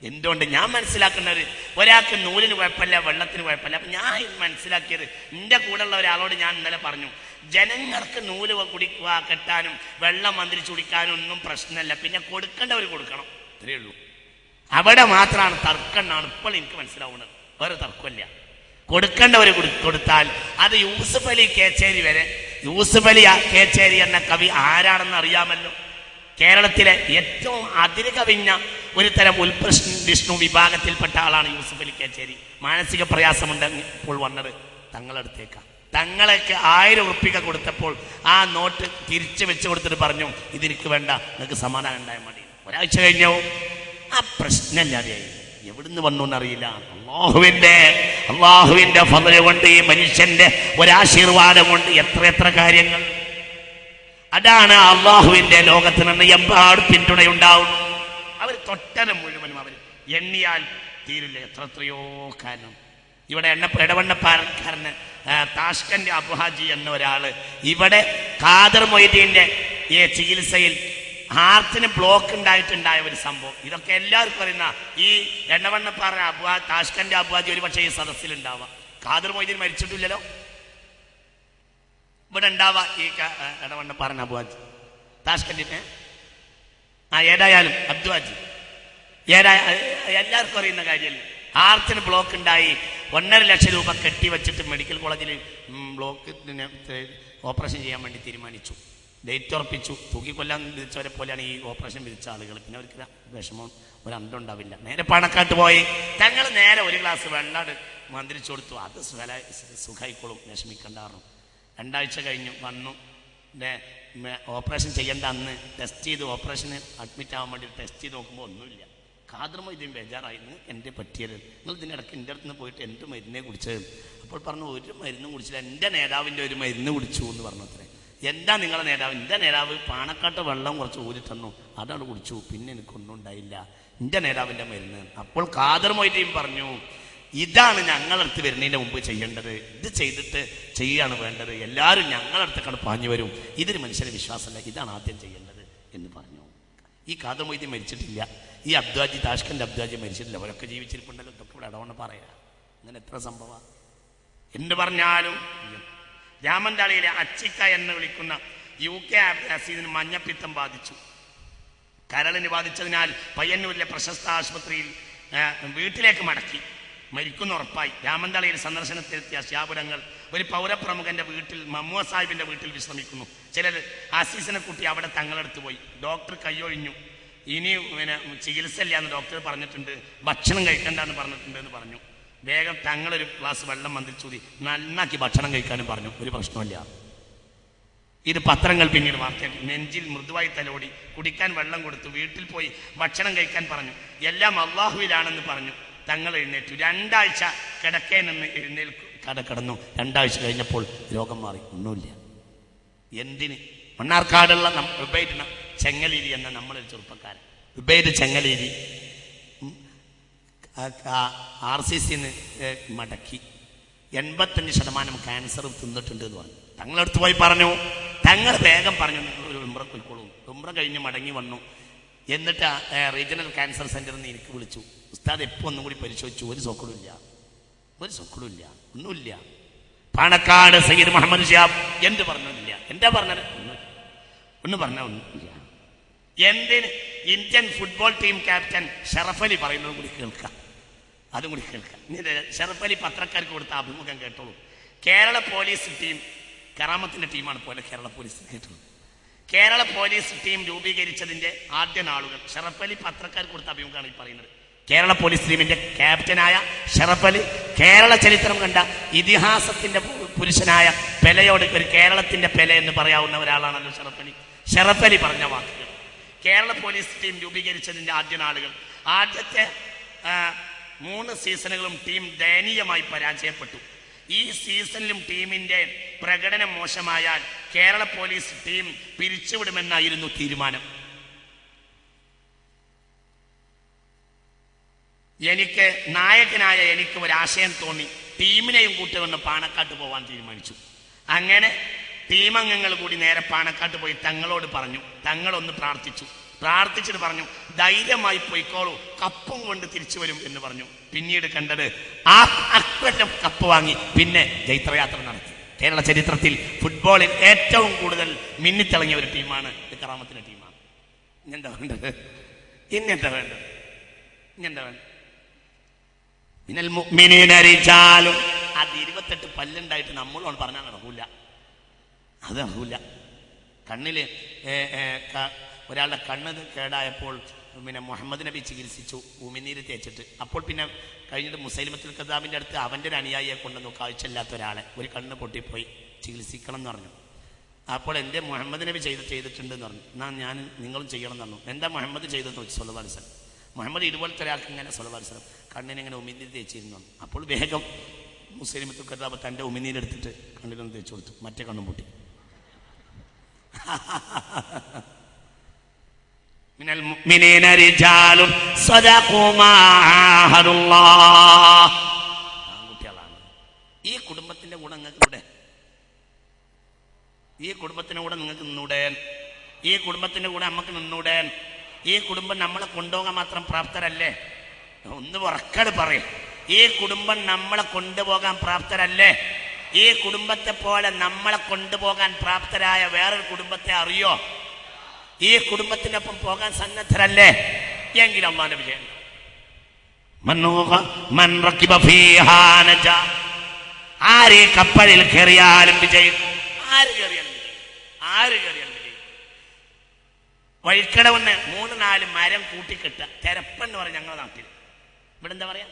എന്തുകൊണ്ട് ഞാൻ മനസ്സിലാക്കുന്നത്, ഒരാൾക്ക് നൂലിന് കുഴപ്പമില്ല, വെള്ളത്തിന് കുഴപ്പമില്ല. അപ്പൊ ഞാൻ മനസ്സിലാക്കിയത്, എൻ്റെ കൂടെയുള്ള ഒരാളോട് ഞാൻ ഇന്നലെ പറഞ്ഞു, ജനങ്ങൾക്ക് നൂല് കുടിക്കുക, കെട്ടാനും വെള്ളം മന്ത്രിച്ചു കുടിക്കാനും ഒന്നും പ്രശ്നമല്ല, പിന്നെ കൊടുക്കേണ്ടവർ കൊടുക്കണം, ഇത്രയേ ഉള്ളൂ. അവിടെ മാത്രമാണ് തർക്കം എന്നാണ് ഇപ്പോൾ എനിക്ക് മനസ്സിലാവുന്നത്. വേറെ തർക്കമില്ല. കൊടുക്കേണ്ടവർ കൊടുത്താൽ അത് യൂസുഫ് അലി കേച്ചേരി വരെ. യൂസുഫ് അലി കേച്ചേരി എന്ന കവി ആരാണെന്ന് അറിയാമല്ലോ. കേരളത്തിലെ ഏറ്റവും അതിര് കവിഞ്ഞ ഒരു തരം വിഷ്ണു വിഭാഗത്തിൽപ്പെട്ട ആളാണ് യൂസുഫ് അലി കേച്ചേരി. മാനസിക പ്രയാസമുണ്ടെങ്കിൽ ഇപ്പോൾ വന്നത് തങ്ങളടുത്തേക്കാണ്. തങ്ങളൊക്കെ 1000 ഉറുപ്പിക കൊടുത്തപ്പോൾ ആ നോട്ട് തിരിച്ചു വെച്ച് കൊടുത്തിട്ട് പറഞ്ഞു, ഇതെനിക്ക് വേണ്ട, നിങ്ങൾക്ക് സമാധാനം ഉണ്ടായാൽ മതി. ഒരാഴ്ച കഴിഞ്ഞോ ആ പ്രശ്നമില്ലാതെയായി. എവിടുന്ന് വന്നു എന്നറിയില്ല. അള്ളാഹുവിന്റെ ഫضل കൊണ്ട്, ഈ മനുഷ്യന്റെ ഒരാശീർവാദം കൊണ്ട് എത്ര കാര്യങ്ങൾ. അതാണ് അള്ളാഹുവിന്റെ ലോകത്ത് നിന്ന് എമ്പാട് പിന്തുണയുണ്ടാവുന്നു. അവർ തൊട്ടത് മുഴുവനും അവർ എണ്ണിയാൽ തീരില്ല. എത്രയോ കാരണം. ഇവിടെ ഇടവണ്ണപ്പാറക്കാരന് താഷ്കന്റ് അബുഹാജി എന്ന ഒരാള് ഇവിടെ ഖാദർ മൊയ്തീന്റെ ഈ ചികിത്സയിൽ ഹാർട്ടിന് ബ്ലോക്ക് ഉണ്ടായിട്ടുണ്ടായ ഒരു സംഭവം. ഇതൊക്കെ എല്ലാവർക്കും അറിയുന്ന ഈ എണ്ണവണ്ണപ്പാറ താഷ്കന്റ് അബുഹാജി ഒരു പക്ഷേ ഈ സദസ്സിലുണ്ടാവാം. ഖാദർ മൊയ്തീൻ മരിച്ചിട്ടില്ലല്ലോ. ഇവിടെ ഉണ്ടാവാ ഈ എടവണ്ണപ്പാറ അബുഹാജി താഷ്കന്റിന്. ഏതായാലും അബ്ദുഹാജി എല്ലാവർക്കും അറിയുന്ന കാര്യമല്ലേ. ഹാർട്ടിന് ബ്ലോക്ക് ഉണ്ടായി 1.5 ലക്ഷം രൂപ കെട്ടിവെച്ചിട്ട് മെഡിക്കൽ കോളേജിൽ ബ്ലോക്കിന് ഓപ്പറേഷൻ ചെയ്യാൻ വേണ്ടി തീരുമാനിച്ചു. ഡേറ്റ് ഉറപ്പിച്ചു. തൂക്കിക്കൊല്ലാൻ വിധിച്ചവരെ പോലെയാണ് ഈ ഓപ്പറേഷൻ വിധിച്ച ആളുകൾ. പിന്നെ അവർക്ക് വിഷമം ഒരു അന്തം ഉണ്ടാവില്ല. നേരെ പണക്കാട്ട് പോയി തങ്ങൾ നേരെ ഒരു ഗ്ലാസ് വെള്ളം മന്ത്രിച്ചു കൊടുത്തു. അത് സുഖായിക്കോളും, വിഷമിക്കണ്ടായിരുന്നു. 2 ആഴ്ച കഴിഞ്ഞു വന്നു. ഓപ്പറേഷൻ ചെയ്യേണ്ട അന്ന് ടെസ്റ്റ് ചെയ്ത് ഓപ്പറേഷന് അഡ്മിറ്റ് ആവാൻ വേണ്ടി ടെസ്റ്റ് ചെയ്ത് നോക്കുമ്പോൾ ഒന്നുമില്ല. ഖാദർ മൊയ്തീൻ ബേജാറായിരുന്നു, എൻ്റെ പറ്റിയത്. നിങ്ങൾ ഇതിനിടയ്ക്ക് എൻ്റെ അടുത്ത് നിന്ന് പോയിട്ട് എന്ത് മരുന്നേ കുടിച്ചത്? അപ്പോൾ പറഞ്ഞു, ഒരു മരുന്നും കുടിച്ചില്ല, എൻ്റെ നേതാവിൻ്റെ ഒരു മരുന്ന് കുടിച്ചു എന്ന് പറഞ്ഞു. അത്രേ. എന്താ നിങ്ങളുടെ നേതാവ്? എൻ്റെ നേതാവ് പാണക്കാട്ട് വെള്ളം കുറച്ച് ഊരി തന്നു, അതാണ് കുടിച്ചു, പിന്നെ എനിക്കൊന്നും ഉണ്ടായില്ല, എൻ്റെ നേതാവിൻ്റെ മരുന്ന്. അപ്പോൾ ഖാദർ മൊയ്തീൻ പറഞ്ഞു, ഇതാണ് ഞങ്ങളടുത്ത് വരുന്നതിൻ്റെ മുമ്പ് ചെയ്യേണ്ടത്. ഇത് ചെയ്തിട്ട് ചെയ്യാണ് വേണ്ടത്. എല്ലാവരും ഞങ്ങളടുത്തേക്കാണ് പാഞ്ഞു വരും. ഇതിന് മനുഷ്യന് വിശ്വാസമല്ല, ഇതാണ് ആദ്യം ചെയ്യേണ്ടത് എന്ന് പറഞ്ഞു. ഈ ഖാദർ മൊയ്തീൻ മരിച്ചിട്ടില്ല. ഈ അബ്ദുഹാജി താഷ്കന്റ് അബ്ദുഹാജി മരിച്ചിട്ടില്ല. അവരൊക്കെ ജീവിച്ചിരിപ്പുണ്ടല്ലോ. ഇതൊക്കെ ഇവിടെ ഇടവണ്ണ പറയാ. അങ്ങനെ എത്ര സംഭവം എന്ന് പറഞ്ഞാലും. രാമന്താളിയിലെ അച്ചിക്ക എന്ന് വിളിക്കുന്ന UK അസീദിന് മഞ്ഞപ്പിത്തം ബാധിച്ചു. കരളിന് ബാധിച്ചതിനാൽ പയ്യന്നൂരിലെ പ്രശസ്ത ആശുപത്രിയിൽ വീട്ടിലേക്ക് മടക്കി. മരിക്കുന്ന ഉറപ്പായി. രാമന്താളിയിൽ സന്ദർശനത്തിലെത്തിയ ശിഹാബുതങ്ങൾ ഒരു പൗരപ്രമുഖന്റെ വീട്ടിൽ, മമ്മൂദ് സാഹിബിന്റെ വീട്ടിൽ വിശ്രമിക്കുന്നു. ചിലർ ആസീസിനെ കൂട്ടി അവിടെ തങ്ങളെടുത്ത് പോയി. ഡോക്ടർ കൈയൊഴിഞ്ഞു. ഇനി ചികിത്സ ഇല്ല എന്ന് ഡോക്ടർ പറഞ്ഞിട്ടുണ്ട്, ഭക്ഷണം കഴിക്കണ്ടെന്ന് പറഞ്ഞിട്ടുണ്ട് എന്ന് പറഞ്ഞു. വേഗം തങ്ങളൊരു ഗ്ലാസ് വെള്ളം മന്ത്രിച്ചൂതി നന്നാക്കി ഭക്ഷണം കഴിക്കാനും പറഞ്ഞു. ഒരു പ്രശ്നമില്ല. ഇത് പത്രങ്ങൾ പിന്നീട് വാർത്തയാക്കി. നെഞ്ചിൽ മൃദുവായി തലോടി, കുടിക്കാൻ വെള്ളം കൊടുത്തു, വീട്ടിൽ പോയി ഭക്ഷണം കഴിക്കാൻ പറഞ്ഞു, എല്ലാം അള്ളാഹുവിലാണെന്ന് പറഞ്ഞു. തങ്ങൾ എഴുന്നേറ്റു. 2 ആഴ്ച കിടക്കേ നിന്ന് കിടന്നു. 2 ആഴ്ച കഴിഞ്ഞപ്പോൾ രോഗം മാറി. ഒന്നുമില്ല. എന്തിന്? മണ്ണാർക്കാടുള്ള ഉബൈദ് ചെങ്ങലേരി എന്ന നമ്മളൊരു ചെറുപ്പക്കാരൻ, ഉബൈദ് ചെങ്ങലേരി, RCC മടക്കി 85% ക്യാൻസർ തിന്നിട്ടുണ്ട് എന്ന് പറഞ്ഞു. തങ്ങളടുത്ത് പോയി പറഞ്ഞു. തങ്ങൾ വേഗം പറഞ്ഞു, നിങ്ങൾ ഒരു ഉംറ പോയിക്കോളൂ. ഉംറ കഴിഞ്ഞ് മടങ്ങി വന്നു. എന്നിട്ട് റീജിയണൽ ക്യാൻസർ സെന്ററിൽ നിന്ന് എനിക്ക് വിളിച്ചു. ഉസ്താദ് എപ്പോൾ ഒന്നും കൂടി പരിശോധിച്ചു. ഒരു സോക്കടുമില്ല, ഒന്നുമില്ല. പാണക്കാട് സയ്യിദ് മുഹമ്മദ് ഷിഹാബ് എന്ത് പറഞ്ഞില്ല. എന്താ പറഞ്ഞത്? ഒന്ന് പറഞ്ഞ ഒന്നുമില്ല. എന്തിന്? Indian football team captain Sharaf Ali പറയുന്നത് കൂടി കേൾക്കാം, അതും കൂടി കേൾക്കാം. ഷറഫ് അലി പത്രക്കാർക്ക് കൊടുത്ത അഭിമുഖം കേട്ടോളൂ. കേരള പോലീസ് ടീം, കറാമത്തിന്റെ ടീമാണ് പോലെ കേരള പോലീസ്, കേട്ടോളൂ. കേരള പോലീസ് ടീം രൂപീകരിച്ചതിന്റെ ആദ്യ നാളുകൾ ഷറഫ് അലി പത്രക്കാർക്ക് കൊടുത്ത അഭിമുഖമാണ് ഈ പറയുന്നത്. കേരള പോലീസ് ടീമിന്റെ ക്യാപ്റ്റനായ ഷറഫ് അലി കേരള ചരിത്രം കണ്ട ഇതിഹാസത്തിന്റെ പുരുഷനായ പെലയോട്, ഒരു കേരളത്തിന്റെ പെല എന്ന് പറയാവുന്ന ഒരാളാണല്ലോ ഷറഫ് അലി. ഷറഫ് അലി പറഞ്ഞ വാക്കുകൾ. കേരള പോലീസ് ടീം രൂപീകരിച്ചതിന്റെ ആദ്യ നാളുകൾ, ആദ്യത്തെ 3 സീസണുകളും ടീം ദയനീയമായി പരാജയപ്പെട്ടു. ഈ സീസണിലും ടീമിന്റെ പ്രകടനം മോശമായാൽ കേരള പോലീസ് ടീം പിരിച്ചുവിടുമെന്നായിരുന്നു തീരുമാനം. നായകനായ എനിക്ക് ഒരാശയം തോന്നി. ടീമിനെയും കൂട്ടുകൊണ്ട് പാണക്കാട്ട് പോവാൻ തീരുമാനിച്ചു. അങ്ങനെ ടീമംഗങ്ങൾ കൂടി നേരെ പാണക്കാട്ട് പോയി തങ്ങളോട് പറഞ്ഞു. തങ്ങളൊന്ന് പ്രാർത്ഥിച്ചിട്ട് പറഞ്ഞു, ധൈര്യമായി പോയിക്കോളൂ, കപ്പും കൊണ്ട് തിരിച്ചു വരും എന്ന് പറഞ്ഞു. പിന്നീട് കണ്ടത് ആ അക്വറ്റം കപ്പ് വാങ്ങി പിന്നെ ജൈത്രയാത്ര നടത്തി. കേരള ചരിത്രത്തിൽ ഫുട്ബോളിൽ ഏറ്റവും കൂടുതൽ മിന്നിത്തിളങ്ങിയ ഒരു ടീമാണ് കറാമത്തിന്റെ ടീമാണ്. ഇങ്ങനെന്താ വേണ്ടത്? ഇങ്ങനെന്താ വേണ്ടത്? മിനൽ മുഅ്മിനീന റിജാലുൻ. അത് 28 പല്ലുണ്ടായിട്ട് നമ്മളോട് പറഞ്ഞാൽ നടക്കൂല, അത് നടക്കൂല. കണ്ണില് ഒരാളുടെ കണ്ണ് കേടായപ്പോൾ പിന്നെ മുഹമ്മദ് നബി ചികിത്സിച്ചു, ഉമിനീര് തേച്ചിട്ട്. അപ്പോൾ പിന്നെ കഴിഞ്ഞിട്ട് മുസൈലിമത്തുൽ കദ്ദാബിന്റെ അടുത്ത് അവൻ്റെ ഒരു അനുയായിയെ കൊണ്ടുവന്നു, കാഴ്ചയില്ലാത്ത ഒരാളെ, ഒരു കണ്ണ് പൊട്ടിപ്പോയി, ചികിത്സിക്കണം എന്ന് പറഞ്ഞു. അപ്പോൾ എൻ്റെ മുഹമ്മദ് നബി ചെയ്തിട്ടുണ്ടെന്ന് പറഞ്ഞു. എന്നാൽ നിങ്ങളും ചെയ്യണം എന്ന് പറഞ്ഞു. എന്താ മുഹമ്മദ് ചെയ്തെന്ന് ചോദിച്ചു സല്ലല്ലാഹു അലൈഹി വസല്ലം. മുഹമ്മദ് ഇതുപോലത്തെ ഒരാൾക്ക് ഇങ്ങനെ സല്ലല്ലാഹു അലൈഹി വസല്ലം കണ്ണിനിങ്ങനെ ഉമിനീര് തേച്ചിരുന്നു. അപ്പോൾ വേഗം മുസൈലിമത്തുൽ കദ്ദാബ് തൻ്റെ ഉമിനീരെടുത്തിട്ട് കണ്ണിലൊന്ന് തേച്ചു കൊടുത്തു, മറ്റേ കണ്ണും പൊട്ടി. മിനൽ മുഅ്മിനീന റിജാലുൻ സദഖൂ മാ ആഹദുല്ലാഹ്. ആൺകുട്ടികളാണ്. ഈ കുടുംബത്തിന്റെ കൂടെ നിങ്ങൾക്ക് നിന്നൂടെ? ഈ കുടുംബത്തിന്റെ കൂടെ നിങ്ങൾക്ക് നിന്നൂടെ? ഈ കുടുംബത്തിന്റെ കൂടെ നമുക്ക് നിന്നൂടെ? ഈ കുടുംബം നമ്മളെ കൊണ്ടുപോകാൻ മാത്രം പ്രാപ്തരല്ലേ? ഒന്ന് ഉറക്കട് പറയും. ഈ കുടുംബം നമ്മളെ കൊണ്ടുപോകാൻ പ്രാപ്തരല്ലേ? ഈ കുടുംബത്തെ പോലെ നമ്മളെ കൊണ്ടുപോകാൻ പ്രാപ്തരായ വേറൊരു കുടുംബത്തെ അറിയോ? ഈ കുടുംബത്തിനൊപ്പം പോകാൻ സന്നദ്ധരല്ലേ? എങ്കിൽ അല്ലാഹുവിന്റെ വിജയം. ആര് കപ്പലിൽ കയറിയാലും വിജയിക്കും. ആര് കയറിയാലും വിജയിക്കും. വഴിക്കടവന്ന് 3-4 മരം കൂട്ടിക്കെട്ടുക, തെരപ്പെന്ന് പറയും ഞങ്ങളുടെ നാട്ടിൽ. ഇവിടെ എന്താ പറയാ?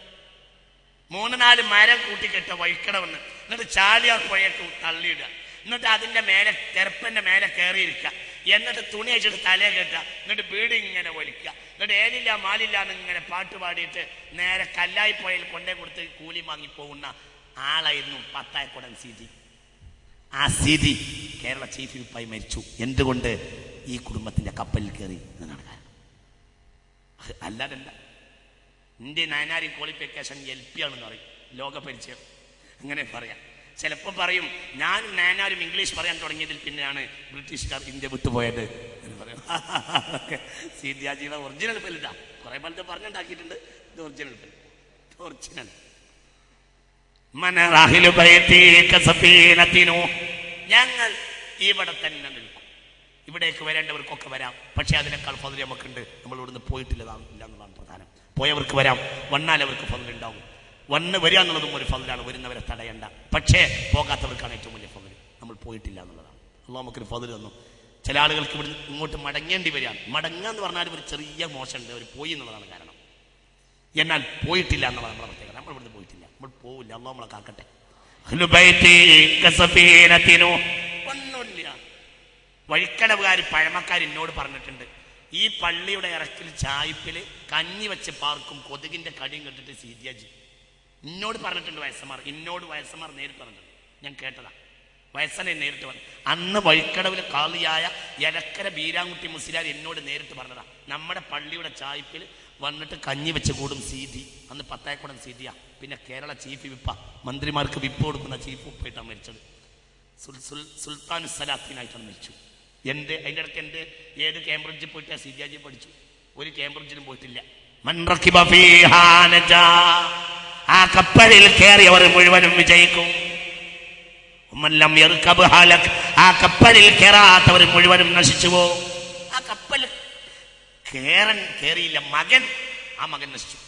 3-4 മരം കൂട്ടിക്കെട്ടുക വഴിക്കടവന്ന്, എന്നിട്ട് ചാലിയാർ പുഴയ്ക്ക് തള്ളിയിടുക, എന്നിട്ട് അതിന്റെ മേലെ തെരപ്പന്റെ മേലെ കയറിയിരിക്കുക, എന്നിട്ട് തുണി അഴിച്ചിട്ട് തലയെ കെട്ടുക, എന്നിട്ട് വീട് ഇങ്ങനെ വലിക്കുക, എന്നിട്ട് ഏലില്ല മാലില്ല എന്നിങ്ങനെ പാട്ട് പാടിയിട്ട് നേരെ കല്ലായി പുഴയിൽ കൊണ്ടേ കൊടുത്ത് കൂലി വാങ്ങി പോകുന്ന ആളായിരുന്നു പത്തായക്കുടൻ സീതി. ആ സീതി കേരള ചീഫ് വിപ്പായി മരിച്ചു. എന്തുകൊണ്ട്? ഈ കുടുംബത്തിന്റെ കപ്പലിൽ കയറി എന്നാണ് കാരണം. അല്ലാതെന്താ? ഇന്ത്യൻ നയനാരി ക്വാളിഫിക്കേഷൻ LP ആണെന്ന് പറയും, ലോക പരിചയം. അങ്ങനെ പറയാം. ചിലപ്പോൾ പറയും ഞാനും നയനാരും ഇംഗ്ലീഷ് പറയാൻ തുടങ്ങിയതിൽ പിന്നെയാണ് ബ്രിട്ടീഷുകാർ ഇന്ത്യ വിട്ടുപോയത് എന്ന് പറയും. സീതിയാജിയുടെ ഒറിജിനൽ പെല്ലിതാ. കുറെ പലത് പറഞ്ഞുണ്ടാക്കിയിട്ടുണ്ട്. ഇത് ഒറിജിനൽ പെല്ല്, ഒറിജിനൽ. ഞങ്ങൾ ഇവിടെ തന്നെ നിൽക്കും. ഇവിടേക്ക് വരേണ്ടവർക്കൊക്കെ വരാം. പക്ഷെ അതിനേക്കാൾ ഫضل നമുക്കുണ്ട്. നമ്മൾ ഇവിടുന്ന് പോയിട്ടില്ല എന്നുള്ളതാണ് പ്രധാനം. പോയവർക്ക് വരാം, വന്നാൽ അവർക്ക് ഫضل ഉണ്ടാവും. വരിക എന്നുള്ളതും ഒരു ഫضലാണ്, വരുന്നവരെ തടയണ്ട. പക്ഷേ പോകാത്തവർക്കാണ് ഏറ്റവും വലിയ ഫضل. നമ്മൾ പോയിട്ടില്ല എന്നുള്ളതാണ്. അള്ളാഹു നമുക്കൊരു ഫضل തന്നു. ചില ആളുകൾക്ക് ഇവിടെ ഇങ്ങോട്ട് മടങ്ങേണ്ടി വരികയാണ്. മടങ്ങുക എന്ന് പറഞ്ഞാൽ ഒരു ചെറിയ മോശമുണ്ട്, അവർ പോയി എന്നുള്ളതാണ് കാരണം. എന്നാൽ പോയിട്ടില്ല എന്നുള്ളതാണ് നമ്മുടെ പ്രത്യേകത. നമ്മൾ ഇവിടുന്ന് പോയിട്ടില്ല, നമ്മൾ പോവില്ല. അള്ളാഹു നമ്മളെ കാക്കട്ടെ. ഒന്നുമില്ല. വഴിക്കടവുകാർ പഴമക്കാർ എന്നോട് പറഞ്ഞിട്ടുണ്ട്, ഈ പള്ളിയുടെ ഇറക്കിൽ ചായ്പിൽ കഞ്ഞി വെച്ച് പാർക്കും കൊതുകിന്റെ കടിയും കെട്ടിട്ട് സീതിയാജി എന്നോട് പറഞ്ഞിട്ടുണ്ട്. വയസ്സന്മാർ നേരിട്ട് പറഞ്ഞിട്ടുണ്ട്, ഞാൻ കേട്ടതാ. വയസ്സനെ നേരിട്ട് പറഞ്ഞു. അന്ന് വഴിക്കടവിൽ കാളിയായ എടക്കര ബീരാൻകുട്ടി മുസ്ലിയാർ എന്നോട് നേരിട്ട് പറഞ്ഞതാ, നമ്മുടെ പള്ളിയുടെ ചായ്പിൽ വന്നിട്ട് കഞ്ഞി വെച്ച് കൂടും സീതി. അന്ന് പത്തായക്കുടം സീതിയാ. പിന്നെ കേരള ചീഫ് വിപ്പ, മന്ത്രിമാർക്ക് വിപ്പ് കൊടുക്കുന്ന ചീഫ് വിപ്പായിട്ടാണ് മരിച്ചത്. സുൽത്താൻ സലാത്തിനായിട്ടാണ് മരിച്ചു. അതിൻ്റെ ഇടയ്ക്ക് എൻ്റെ ഏത് കേംബ്രിഡ്ജിൽ പോയിട്ട് സീതിയാജി പഠിച്ചു, ഒരു കേംബ്രിഡ്ജിലും പോയിട്ടില്ല. ആ കപ്പലിൽ കയറിയവർ മുഴുവനും വിജയിക്കും. ആ കപ്പലിൽ കയറാത്തവർ മുഴുവനും നശിച്ചു പോകും. ആ കപ്പൽ കയറിയില്ല ആ മകൻ നശിച്ചു.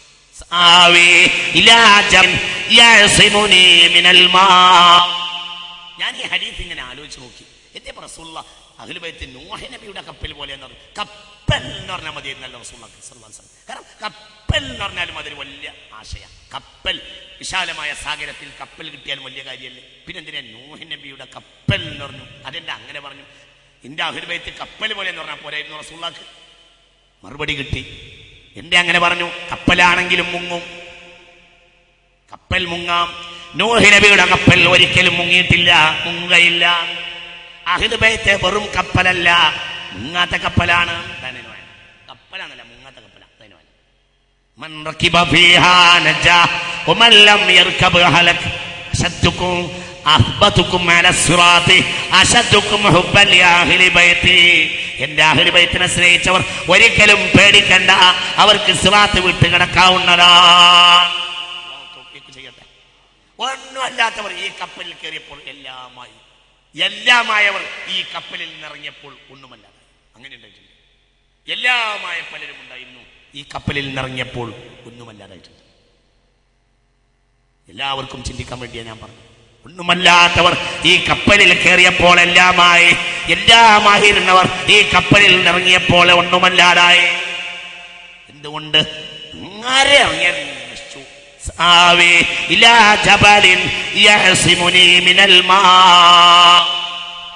ഞാൻ ഈ ഹദീസ് ഇങ്ങനെ ആലോചിച്ച് നോക്കി. എന്റെ റസൂലുള്ളാഹ് അഹ്ലു ബൈത്ത് നൂഹ് നബിയുടെ കപ്പൽ പോലെ എന്ന് പറഞ്ഞു. കപ്പൽ എന്ന് പറഞ്ഞാൽ മതി എന്നല്ല റസൂലുള്ളാഹി സ്വല്ലല്ലാഹു അലൈഹി വസല്ലം. കാരണം കപ്പൽ എന്ന് പറഞ്ഞാലും അതൊരു വലിയ ആശയം. കപ്പൽ, വിശാലമായ സാഗരത്തിൽ കപ്പൽ കിട്ടിയാലും വലിയ കാര്യമല്ലേ. പിന്നെ എന്തിനാ നൂഹ് നബിയുടെ കപ്പൽ എന്ന് പറഞ്ഞു? അതെന്താ അങ്ങനെ പറഞ്ഞു? എന്റെ അഹ്ലു ബൈത്ത് കപ്പൽ പോലെ എന്ന് പറഞ്ഞാൽ പോരായിരുന്നു റസൂലുള്ളാഹിക്ക്? മറുപടി കിട്ടി. എന്റെ അങ്ങനെ പറഞ്ഞു, കപ്പലാണെങ്കിലും മുങ്ങും, കപ്പൽ മുങ്ങാം. നൂഹ് നബിയുടെ കപ്പൽ ഒരിക്കലും മുങ്ങിയിട്ടില്ല, മുങ്ങയില്ല. അഹ്ലു ബൈത്ത് വെറും കപ്പലല്ല, മുങ്ങാത്ത കപ്പലാണ്. കപ്പലാന്നല്ല, മുങ്ങാത്ത കപ്പലാണ്. മൻ റകിബ ഫീഹാ നജാ വമൻ ലം യർകബ് ഹലക അശദ്ദുകും അഹ്ബതുകും അലാ സിറാത്തി അശദ്ദുകും ഹുബ്ബൻ ലിഅ അഹ്ലി ബൈത്തി. എന്റെ അഹ്ലി ബൈത്തിനെ സ്നേഹിച്ചവർ ഒരിക്കലും പേടിക്കണ്ട, അവർക്ക് സിറാത്ത് വിട്ട് കിടക്കാവുന്നതാണ്. ചെയ്യട്ടെ. ഒന്നും അല്ലാത്തവർ ഈ കപ്പലിൽ കയറിയപ്പോൾ എല്ലാമായവർ ഈ കപ്പലിൽ നിന്നിറങ്ങിയപ്പോൾ ഒന്നുമല്ലാതെ. അങ്ങനെ ഉണ്ടായിട്ടുണ്ട്. എല്ലാമായ പലരും ഉണ്ടായിരുന്നു, ഈ കപ്പലിൽ നിന്നിറങ്ങിയപ്പോൾ ഒന്നുമല്ലാതായിട്ടുണ്ട്. എല്ലാവർക്കും ചിന്തിക്കാൻ വേണ്ടിയാണ് ഞാൻ പറഞ്ഞു. ഒന്നുമല്ലാത്തവർ ഈ കപ്പലിൽ കയറിയപ്പോൾ എല്ലാമായിരുന്നവർ ഈ കപ്പലിൽ നിന്നിറങ്ങിയപ്പോൾ ഒന്നുമല്ലാതായി. എന്തുകൊണ്ട്? ആരെ ഇറങ്ങിയാൽ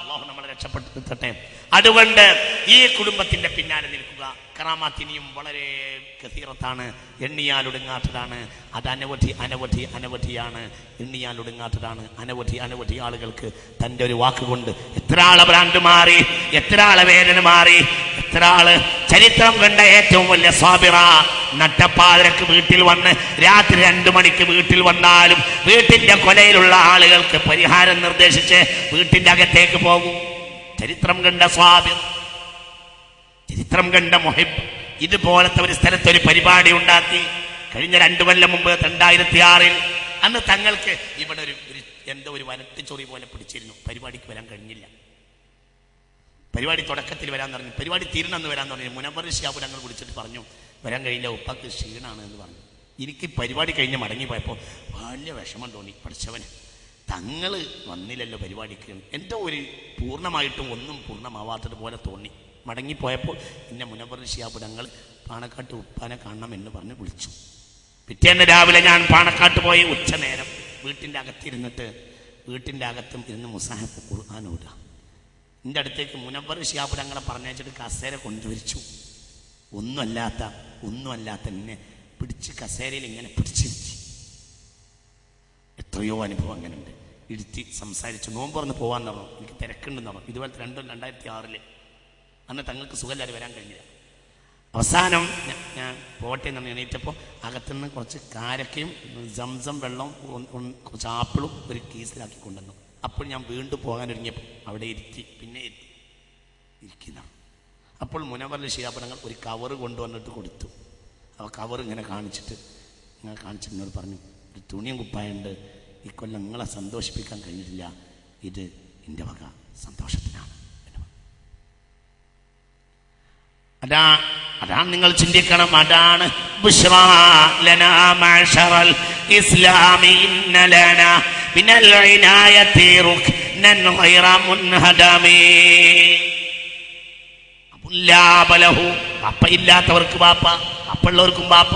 അല്ലാഹു നമ്മളെ രക്ഷപ്പെടുത്തട്ടെ. അതുകൊണ്ട് ഈ കുടുംബത്തിന്റെ പിന്നാലെ നിൽക്കുക. കറാമാത്തിനിയും വളരെ കസീറത്താണ്, എണ്ണിയാലൊടുങ്ങാത്തതാണ്. അത് അനവധിയാണ്. എണ്ണിയാലൊടുങ്ങാത്തതാണ്. അനവധി ആളുകൾക്ക് തൻ്റെ ഒരു വാക്കുകൊണ്ട് എത്ര ആളെ ഭ്രാന്ത് മാറി, എത്ര ആളെ വേദന മാറി, എത്ര ആള് ചരിത്രം കണ്ട ഏറ്റവും വലിയ സ്വാബിറ. നട്ടപ്പാതിരക്ക് വീട്ടിൽ വന്ന് രാത്രി 2 മണിക്ക് വീട്ടിൽ വന്നാലും വീട്ടിന്റെ കൊലയിലുള്ള ആളുകൾക്ക് പരിഹാരം നിർദ്ദേശിച്ച് വീട്ടിന്റെ അകത്തേക്ക് പോകും. ചരിത്രം കണ്ട സ്വാബിർ, ചരിത്രം കണ്ട മുഹിബ്. ഇതുപോലത്തെ ഒരു സ്ഥലത്ത് ഒരു പരിപാടി ഉണ്ടാക്കി. കഴിഞ്ഞ 2 കൊല്ലം മുമ്പ് 2006 അന്ന് തങ്ങൾക്ക് ഇവിടെ എന്തോ ഒരു വനട്ടിച്ചൊറി പോലെ പിടിച്ചിരുന്നു. പരിപാടിക്ക് വരാൻ കഴിഞ്ഞില്ല. പരിപാടി തുടക്കത്തിൽ വരാൻ പറഞ്ഞു, പരിപാടി തീരണമെന്ന് വരാൻ പറഞ്ഞു. മുനവ്വർ ശിഹാബ് ഞങ്ങൾ വിളിച്ചിട്ട് പറഞ്ഞു വരാൻ കഴിയില്ല, ഉപ്പാക്ക് ക്ഷീണാണ് എന്ന് പറഞ്ഞു. എനിക്ക് പരിപാടി കഴിഞ്ഞ് മടങ്ങിപ്പോയപ്പോൾ വലിയ വിഷമം തോന്നി. പഠിച്ചവന് തങ്ങൾ വന്നില്ലല്ലോ പരിപാടിക്ക്. എന്തോ ഒരു പൂർണ്ണമായിട്ടും ഒന്നും പൂർണ്ണമാവാത്തതുപോലെ തോന്നി. മടങ്ങിപ്പോയപ്പോൾ എന്നെ മുനവ്വർ ശിഹാബ് ഞങ്ങൾ പാണക്കാട്ട് ഉപ്പാനെ കാണണം എന്ന് പറഞ്ഞ് വിളിച്ചു. പിറ്റേന്ന് രാവിലെ ഞാൻ പാണക്കാട്ട് പോയി. ഉച്ചനേരം വീട്ടിൻ്റെ അകത്തിരുന്നിട്ട് വീട്ടിൻ്റെ അകത്തും ഇരുന്ന് മുസാഹിഫ് ഖുർആൻ ഓതുക. എൻ്റെ അടുത്തേക്ക് മുനവ്വർ ശിഹാബ് ഞങ്ങളെ പറഞ്ഞയച്ചിട്ട് കസേര കൊണ്ടുവരിച്ചു. ഒന്നുമല്ലാത്ത എന്നെ പിടിച്ച് കസേരയിൽ ഇങ്ങനെ പിടിച്ചിരുത്തി. എത്രയോ അനുഭവം അങ്ങനെ ഉണ്ട്. ഇരുത്തി സംസാരിച്ചു. നോമ്പ് പറഞ്ഞ് പോകാൻ പറഞ്ഞു. എനിക്ക് തിരക്കുണ്ടെന്ന് പറഞ്ഞു. ഇതുപോലത്തെ 2006 അന്ന് തങ്ങൾക്ക് സുഖമില്ലാതെ വരാൻ കഴിഞ്ഞില്ല. അവസാനം ഞാൻ പോട്ടെ എന്ന് എണീറ്റപ്പോൾ അകത്തുനിന്ന് കുറച്ച് കാരക്കയും സംസം വെള്ളവും കുറച്ച് ആപ്പിളും ഒരു കീസിലാക്കി കൊണ്ടുവന്നു. അപ്പോൾ ഞാൻ വീണ്ടും പോകാനൊരുങ്ങിയപ്പോൾ അവിടെ ഇരുത്തി. പിന്നെ ഇരിക്കുന്ന അപ്പോൾ മുനവ്വർ ശിഹാബ് തങ്ങൾ ഒരു കവറ് കൊണ്ടുവന്നിട്ട് കൊടുത്തു. ആ കവർ ഇങ്ങനെ കാണിച്ചിട്ട് എന്നോട് പറഞ്ഞു, ഒരു തുണിയും കുപ്പായുണ്ട്, ഈ കൊല്ലം നിങ്ങളെ സന്തോഷിപ്പിക്കാൻ കഴിഞ്ഞിട്ടില്ല, ഇത് എൻ്റെ വക സന്തോഷത്തിനാണ്. അതാണ് നിങ്ങൾ ചിന്തിക്കണം. അതാണ് ബാപ്പ ഇല്ലാത്തവർക്ക് ബാപ്പ, ബാപ്പുള്ളവർക്കും ബാപ്പ.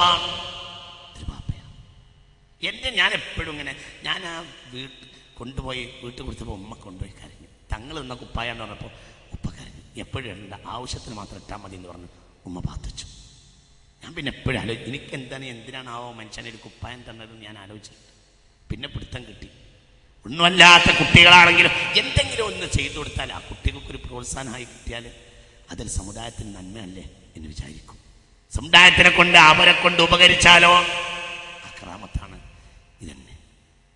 എന്നെ ഞാൻ എപ്പോഴും ഇങ്ങനെ ഞാൻ ആ വീട്ടിൽ കൊണ്ടുപോയി വീട്ടിൽ കൊടുത്തപ്പോൾ ഉമ്മ കൊണ്ടുപോയി കരഞ്ഞു. തങ്ങൾ നിന്ന കുപ്പായെന്ന് പറഞ്ഞപ്പോൾ ഉപ്പ കരഞ്ഞു. എപ്പോഴും ഇടണ്ട, ആവശ്യത്തിന് മാത്രം ഇട്ടാൽ മതി എന്ന് പറഞ്ഞ് ഉമ്മ പാത്തിച്ചു. ഞാൻ പിന്നെ എപ്പോഴും എനിക്ക് എന്തിനാണാവോ മനുഷ്യനെ ഒരു കുപ്പായം തന്നതെന്ന് ഞാൻ ആലോചിച്ചിട്ടുണ്ട്. പിന്നെ പിടുത്തം കിട്ടി. ഒന്നുമല്ലാത്ത കുട്ടികളാണെങ്കിലും എന്തെങ്കിലും ഒന്ന് ചെയ്തു കൊടുത്താൽ ആ കുട്ടികൾക്കൊരു പ്രോത്സാഹനമായി കിട്ടിയാൽ അതിൽ സമുദായത്തിന് നന്മയല്ലേ എന്ന് വിചാരിക്കും. സമുദായത്തിനെ കൊണ്ട് അവരെ കൊണ്ട് ഉപകരിച്ചാലോ ആ കറാമത്താണ്.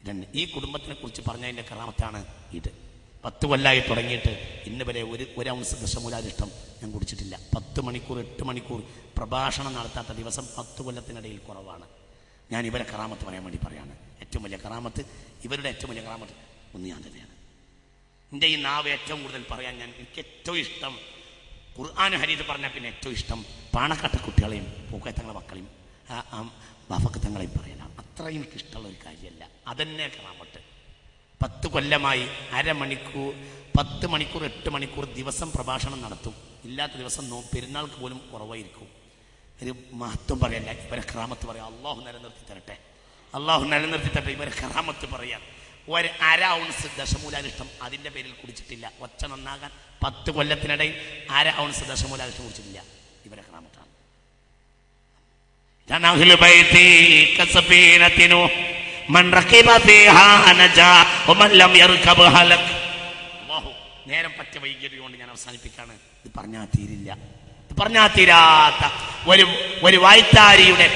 ഇതന്നെ ഈ കുടുംബത്തിനെ കുറിച്ച് പറഞ്ഞതിൻ്റെ കറാമത്താണ് ഇത്. 10 കൊല്ലമായി തുടങ്ങിയിട്ട് ഇന്ന് വരെ ഒരു ഔൺസ് ദശമൂലാരിഷ്ടം ഞാൻ കുടിച്ചിട്ടില്ല. 10 മണിക്കൂർ 8 മണിക്കൂർ പ്രഭാഷണം നടത്താത്ത ദിവസം 10 കൊല്ലത്തിനിടയിൽ കുറവാണ്. ഞാൻ ഇവരെ കറാമത്ത് പറയാൻ വേണ്ടി പറയാണ്. ഏറ്റവും വലിയ കറാമത്ത്, ഇവരുടെ ഏറ്റവും വലിയ കറാമത്ത് ഒന്ന് ഞാൻ തന്നെയാണ്. എൻ്റെ ഈ നാവ് ഏറ്റവും കൂടുതൽ പറയാൻ എനിക്ക് ഏറ്റവും ഇഷ്ടം ഖുർആൻ ഹദീസ് പറഞ്ഞാൽ പിന്നെ ഏറ്റവും ഇഷ്ടം പാണക്കാട്ട കുട്ടികളെയും പൂക്കത്തങ്ങളെ മക്കളെയും ബാഫക്കത്തങ്ങളെയും പറയാനാണ്. അത്രയും എനിക്കിഷ്ടമുള്ള ഒരു കാര്യമല്ല. അതന്നെ കറാമത്ത്. 10 കൊല്ലമായി 1/2 മണിക്കൂർ 10 മണിക്കൂർ 8 മണിക്കൂർ ദിവസം പ്രഭാഷണം നടത്തും. ഇല്ലാത്ത ദിവസം പെരുന്നാൾക്ക് പോലും കുറവായിരിക്കും. ഒരു മഹത്വം പറയല്ല, ഇവരെ കറാമത്ത് പറയാം. അള്ളാഹു നിലനിർത്തി തരട്ടെ, അള്ളാഹു നിലനിർത്തി തരട്ടെ. ഇവരെ കറാമത്ത് പറയാം. 1/2 ഔൺസ് ദശമൂലാരിഷ്ടം അതിൻ്റെ പേരിൽ കുടിച്ചിട്ടില്ല. ഒച്ച നന്നാകാൻ 10 കൊല്ലത്തിനിടയിൽ 1/2 ഔൺസ് ദശമൂലാരിഷ്ടം കുടിച്ചിട്ടില്ല. ഇവരെ കറാമത്താണ്. നേരം പറ്റ വൈകിയത് കൊണ്ട് ഞാൻ അവസാനിപ്പിക്കാണ്. ഇത് പറഞ്ഞാൽ തീരില്ല. പറഞ്ഞാൽ തീരാത്ത ഒരു വായ്ത്താരിയുടെ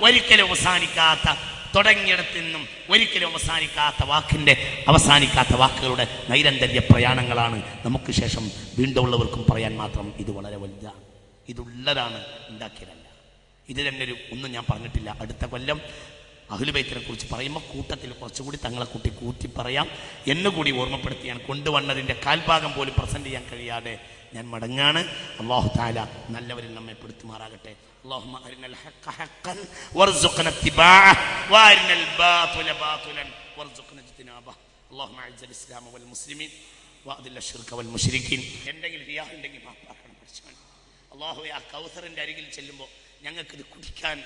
ഒരിക്കലും അവസാനിക്കാത്ത തുടങ്ങിയിടത്തു നിന്നും ഒരിക്കലും അവസാനിക്കാത്ത വാക്കുകളുടെ നൈരന്തര്യ പ്രയാണങ്ങളാണ് നമുക്ക് ശേഷം വീണ്ടും ഉള്ളവർക്കും പറയാൻ മാത്രം. ഇത് വളരെ വലുതാണ്, ഇതുള്ളതാണ്, ഉണ്ടാക്കിയതല്ല. ഇത് തന്നെ ഒന്നും ഞാൻ പറഞ്ഞിട്ടില്ല. അടുത്ത കൊല്ലം അഹ്ലു ബൈത്തിനെ കുറിച്ച് പറയുമ്പോൾ കൂട്ടത്തിൽ കുറച്ചുകൂടി തങ്ങളെ കൂട്ടി പറയാം എന്നുകൂടി ഓർമ്മപ്പെടുത്തിയാണ് കൊണ്ടുവന്നതിൻ്റെ കാൽഭാഗം പോലും പ്രസന്റ് ചെയ്യാൻ കഴിയാതെ ഞാൻ മടങ്ങാണ്. അല്ലാഹു തആല നല്ലവരിൽ നമ്മെ പെടുത്തുമാറാകട്ടെ. اللهم أرنا الحق حقا وارزقنا اتباعه وأرنا الباطل باطلا وارزقنا اجتنابه. اللهم أعز الإسلام والمسلمين وأذل الشرك والمشركين. എന്തെങ്കിലും റിയാ ഉണ്ടെങ്കിൽ മാപ്പാക്കണം പഠിച്ചവൻ. അല്ലാഹുവേ, ആ കൗസറിൻ്റെ അരികിൽ ചെല്ലുമ്പോൾ ഞങ്ങൾക്കിത് കുടിക്കാൻ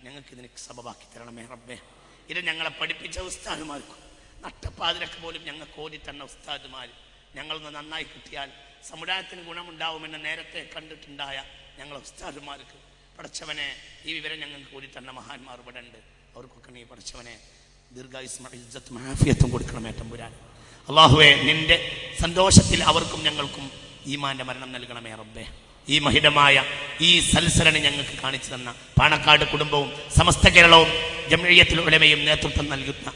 ഞങ്ങൾക്കിതിന് സബബാക്കി തരണമേ റബ്ബേ. ഇത് ഞങ്ങളെ പഠിപ്പിച്ച ഉസ്താദുമാർക്കും നട്ടപ്പാതിരക്ക് പോലും ഞങ്ങൾക്ക് ഓടി തന്ന ഉസ്താദുമാർ ഞങ്ങളൊന്ന് നന്നായി കിട്ടിയാൽ സമുദായത്തിന് ഗുണമുണ്ടാവുമെന്ന് നേരത്തെ കണ്ടിട്ടുണ്ടായ ഞങ്ങളെ ഉസ്താദുമാർക്ക് പഠിച്ചവനെ ഈ വിവരം ഞങ്ങൾക്ക് കൂടി തന്ന മഹാന്മാർ ഇവിടെ ഉണ്ട്. അവർക്കൊക്കെ നീ പഠിച്ചവനെ ദീർഘായുസ്സും ഇസ്സത്തും ആഫിയത്തും കൊടുക്കണമേ തമ്പുരാൻ. അല്ലാഹുവേ, നിന്റെ സന്തോഷത്തിൽ അവർക്കും ഞങ്ങൾക്കും ഈമാന്റെ മരണം നൽകണമേ റബ്ബേ. ഈ മഹിതമായ ഈ സൽസരണി ഞങ്ങൾക്ക് കാണിച്ചു തന്ന പാണക്കാട് കുടുംബവും സമസ്ത കേരളവും ജംഇയ്യത്തുൽ ഉലമയും നേതൃത്വം നൽകുന്ന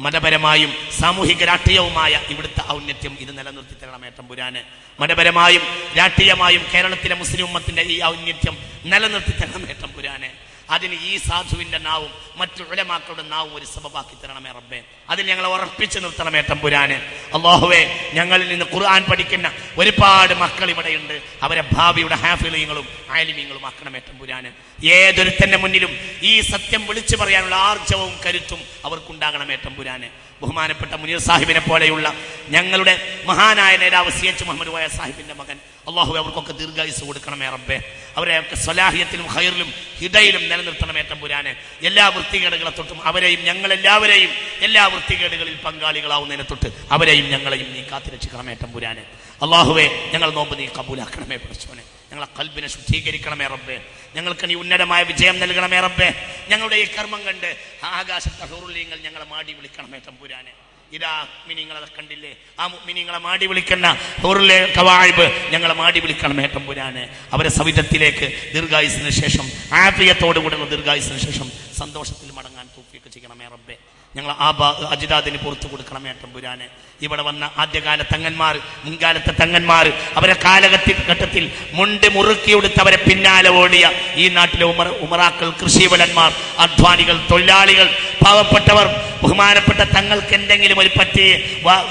മതപരമായും സാമൂഹിക രാഷ്ട്രീയവുമായ ഇവിടുത്തെ ഔന്നത്യം ഇത് നിലനിർത്തി തരണമേ തമ്പുരാന്. മതപരമായും രാഷ്ട്രീയമായും കേരളത്തിലെ മുസ്ലിം ഉമ്മത്തിന്റെ ഈ ഔന്നത്യം നിലനിർത്തി തരണമേ തമ്പുരാന്. അതിന് ഈ സാധുവിന്റെ നാവും മറ്റു ഉലമാക്കളുടെ നാവും ഒരു സബബാക്കി തരണമേ റബ്ബേ. അതിൽ ഞങ്ങളെ ഉറപ്പിച്ചു നിർത്തണമേ തമ്പുരാന്. അല്ലാഹുവേ, ഞങ്ങളിൽ നിന്ന് ഖുർആൻ പഠിക്കുന്ന ഒരുപാട് മക്കൾ ഇവിടെയുണ്ട്. അവരെ ഭാവിയുടെ ഹാഫിളീങ്ങളും ആലിമീങ്ങളും ആക്കണമേ തമ്പുരാന്. ഏതൊരുത്തന്റെ മുന്നിലും ഈ സത്യം വിളിച്ചു പറയാനുള്ള ആർജവവും കരുത്തും അവർക്കുണ്ടാകണമേ തമ്പുരാന്. ബഹുമാനപ്പെട്ട മുനീർ സാഹിബിനെ പോലെയുള്ള ഞങ്ങളുടെ മഹാനായ നേതാവ് CH മുഹമ്മദ് കോയ സാഹിബിന്റെ മകൻ, അല്ലാഹു അവർക്കൊക്കെ ദീർഘായുസ്സ് കൊടുക്കണമേ റബ്ബേ. അവരെയൊക്കെ സ്വലാഹിയത്തിലും ഖൈറിലും ഹിദയിലും നിലനിർത്തണമേ തമ്പുരാന്. എല്ലാ വൃത്തികേടുകളെ തൊട്ടും അവരെയും ഞങ്ങളെല്ലാവരെയും എല്ലാ വൃത്തികേടുകളിൽ പങ്കാളികളാവുന്നതിനെ തൊട്ട് അവരെയും ഞങ്ങളെയും നീ കാത്തുരക്ഷിക്കണമേ തമ്പുരാന്. അല്ലാഹുവേ, ഞങ്ങൾ നോമ്പ് നീ കബൂലാക്കണമേ പഠിച്ചവനെ. ഞങ്ങളെ ഖൽബിനെ ശുദ്ധീകരിക്കണമേ റബ്ബേ. ഞങ്ങൾക്ക് നീ ഉന്നതമായ വിജയം നൽകണമേ റബ്ബേ. ഞങ്ങളുടെ ഈ കർമ്മം കണ്ട് ആകാശത്തെ ഹൂറുലീങ്ങൾ ഞങ്ങളെ മാടി വിളിക്കണമേ തമ്പുരാനെ. ഇതാ മുഅ്മിനീങ്ങളെ കണ്ടില്ലേ, ആ മുഅ്മിനീങ്ങളെ മാടി വിളിക്കുന്ന ഹൂറുലെ കവാഇബ് ഞങ്ങളെ മാടി വിളിക്കണമേ തമ്പുരാനെ. അവരെ സവിധത്തിലേക്ക് ദീർഘായുസിന് ശേഷം ആഫിയത്തോടുകൂടുന്ന ദീർഘായുസിന് ശേഷം സന്തോഷത്തിൽ മടങ്ങാൻ തൗഫീഖ് ചെയ്യണമേ റബ്ബേ. ഞങ്ങൾ അജിദാദിന് പുറത്തു കൊടുക്കണമേ തമ്പുരാനെ. ഇവിടെ വന്ന ആദ്യകാല തങ്ങന്മാർ, മുൻകാലത്തെ തങ്ങന്മാർ, അവരെ കാലഘട്ടത്തിൽ മുണ്ട് മുറുക്കിയെടുത്തവരെ പിന്നാലെ ഓടിയ ഈ നാട്ടിലെ ഉമറാക്കൾ, കൃഷിവലന്മാർ, അധ്വാനികൾ, തൊഴിലാളികൾ, പാവപ്പെട്ടവർ, ബഹുമാനപ്പെട്ട തങ്ങൾക്ക് എന്തെങ്കിലും ഒരു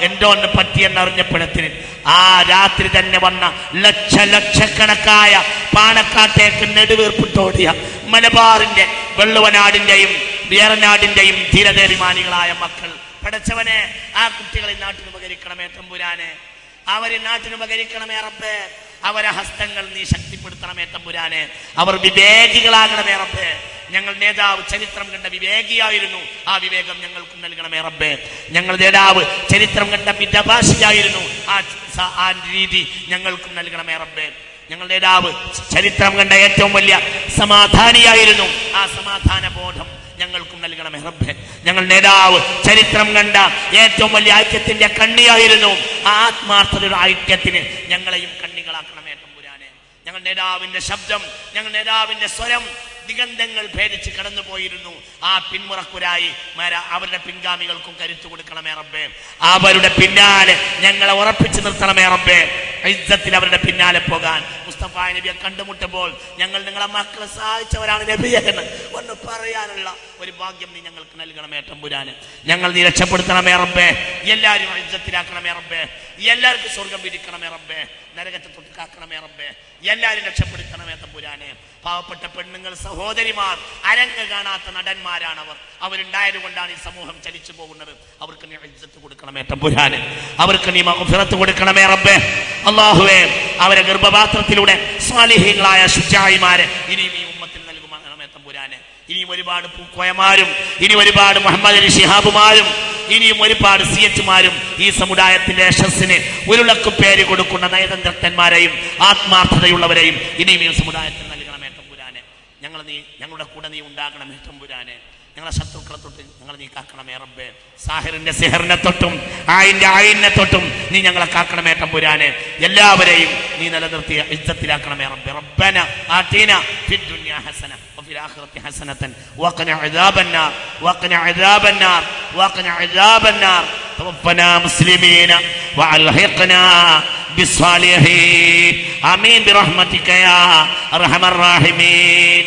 എന്തോ ഒന്ന് പറ്റിയെന്നറിഞ്ഞപ്പോഴത്തിന് ആ രാത്രി തന്നെ വന്ന ലക്ഷക്കണക്കായ പാണക്കാട്ടേക്ക് നെടുവീർപ്പിട്ടോടിയ മലബാറിന്റെ വെള്ളുവനാടിന്റെയും വേറനാടിന്റെയും ധീരതേരിമാനികളായ മക്കൾ, പടച്ചവനെ, ആ കുട്ടികളെ നാട്ടിന് ഉപകരിക്കണമേ തമ്പുരാനെ. അവരെ നാട്ടിന് ഉപകരിക്കണമേ റബ്ബേ. അവരെ ഹസ്തങ്ങൾ നീ ശക്തിപ്പെടുത്തണമേ തമ്പുരാനെ. അവർ വിവേകികളാകണമേ റബ്ബേ. ഞങ്ങൾ നേതാവ് ചരിത്രം കണ്ട വിവേകിയായിരുന്നു, ആ വിവേകം ഞങ്ങൾക്കും നൽകണമേ റബ്ബേ. ഞങ്ങൾ നേതാവ് ചരിത്രം കണ്ട മിതഭാഷിയായിരുന്നു, ആ ആ രീതി ഞങ്ങൾക്കും നൽകണമേ റബ്ബേ. ഞങ്ങളുടെ നേതാവ് ചരിത്രം കണ്ട ഏറ്റവും വലിയ സമാധാനിയായിരുന്നു. ആ സമാധാന ബോധം ഞങ്ങൾക്കും നൽകണമേ റബ്ബേ. ഞങ്ങൾ നേതാവ് ചരിത്രം കണ്ട ഏറ്റവും വലിയ ഐക്യത്തിന്റെ കണ്ണിയായിരുന്നു. ആ ആത്മാർത്ഥതയുടെ ഐക്യത്തിന് ഞങ്ങളെയും കണ്ണികളാക്കണമേ തമ്പുരാനെ. ഞങ്ങൾ നേതാവിന്റെ ശബ്ദം, ഞങ്ങൾ നേതാവിന്റെ സ്വരം ദിഗന്ധങ്ങൾ ഭേദിച്ച് കടന്നുപോയിരുന്നു. ആ പിന്മുറക്കുരായി അവരുടെ പിൻഗാമികൾക്കും കരുത്തു കൊടുക്കണമേ റബ്ബേ. അവരുടെ പിന്നാലെ ഞങ്ങളെ ഉറപ്പിച്ചു നിർത്തണമേ റബ്ബേ. ഇസ്സത്തിൽ അവരുടെ പിന്നാലെ പോകാൻ മുസ്തഫ നബിയെ കണ്ടുമുട്ടുമ്പോൾ ഞങ്ങൾ നിങ്ങളെ മക്കളെ സഹായിച്ചവരാണ് നബിയെ എന്ന് ഒന്ന് പറയാനുള്ള ഒരു ഭാഗ്യം നീ ഞങ്ങൾക്ക് നൽകണമേ തമ്പുരാനെ. ഞങ്ങൾ നീ രക്ഷപ്പെടുത്തണമേ റബ്ബേ. എല്ലാവരും ഇസ്സത്തിലാക്കണമേ റബ്ബേ. എല്ലാവർക്കും സ്വർഗം വിധിക്കണമേ റബ്ബേ. നരകത്തെ തൊട്ട് കാക്കണമേ റബ്ബേ. എല്ലാവരും രക്ഷപ്പെടുത്തണമേ തമ്പുരാനെ. പാവപ്പെട്ട പെണ്ണുങ്ങൾ, സഹോദരിമാർ, അരങ്ങ് കാണാത്ത നടന്മാരാണവർ. അവരുണ്ടായത് കൊണ്ടാണ് ഈ സമൂഹം ചലിച്ചു പോകുന്നത്. അവർക്ക് നീ ഇജ്ജത്ത് കൊടുക്കണമേ തമ്പുരാനെ. അവർക്ക് നീ മഗ്ഫിറത്ത് കൊടുക്കണമേ റബ്ബേ. അല്ലാഹുവേ, അവരെ ഗർഭപാത്രത്തിലൂടെ സ്വാലിഹീങ്ങളായ ശുജായിമാരെ ഇനിയും ഈ ഉമ്മത്തിൽ നൽകുമേ തമ്പുരാനെ. ഇനിയും ഒരുപാട് പൂക്കോയമാരും, ഇനി ഒരുപാട് മുഹമ്മദ് അലി ശിഹാബുമാരും, ഇനിയും ഒരുപാട് CHമാരും ഈ സമുദായത്തിന്റെ യശസ്സിന് ഉരുളക്ക് പേര് കൊടുക്കുന്ന നയതന്ത്രജ്ഞന്മാരെയും ആത്മാർത്ഥതയുള്ളവരെയും ഇനിയും ഈ സമുദായത്തിൽ നൽകണമേ തമ്പുരാനെ. ഞങ്ങളുടെ കൂടെ നീ ഉണ്ടാകണമേ തമ്പുരാനെ. ഞങ്ങളെ ശത്രുക്കളെ തൊട്ട് ഞങ്ങൾ നീ കാക്കണമേ റബ്ബേ. സാഹിറിന്റെ സിഹറിനെ തൊട്ടും ആയിനെ തൊട്ടും നീ ഞങ്ങളെ കാക്കണമേ തമ്പുരാനെ. എല്ലാവരെയും നീ നിലനിർത്തിയ ഇജ്ജത്തിലാക്കണമേ റബ്ബേ. റബ്ബന ആതീനാ ഫിദ് ദുനിയാ ഹസന വഫിൽ ആഖിറതി ഹസനതൻ വഖിനാ അദാബന്നാർ വഖിനാ അദാബന്നാർ വഖിനാ അദാബന്നാർ. തവഫനാ മുസ്ലിമീന വഅൽഹിഖ്നാ ബിസ്സാലിഹീൻ. ആമീൻ ബിറഹ്മതിക യാ അർഹമർ റഹീമീൻ.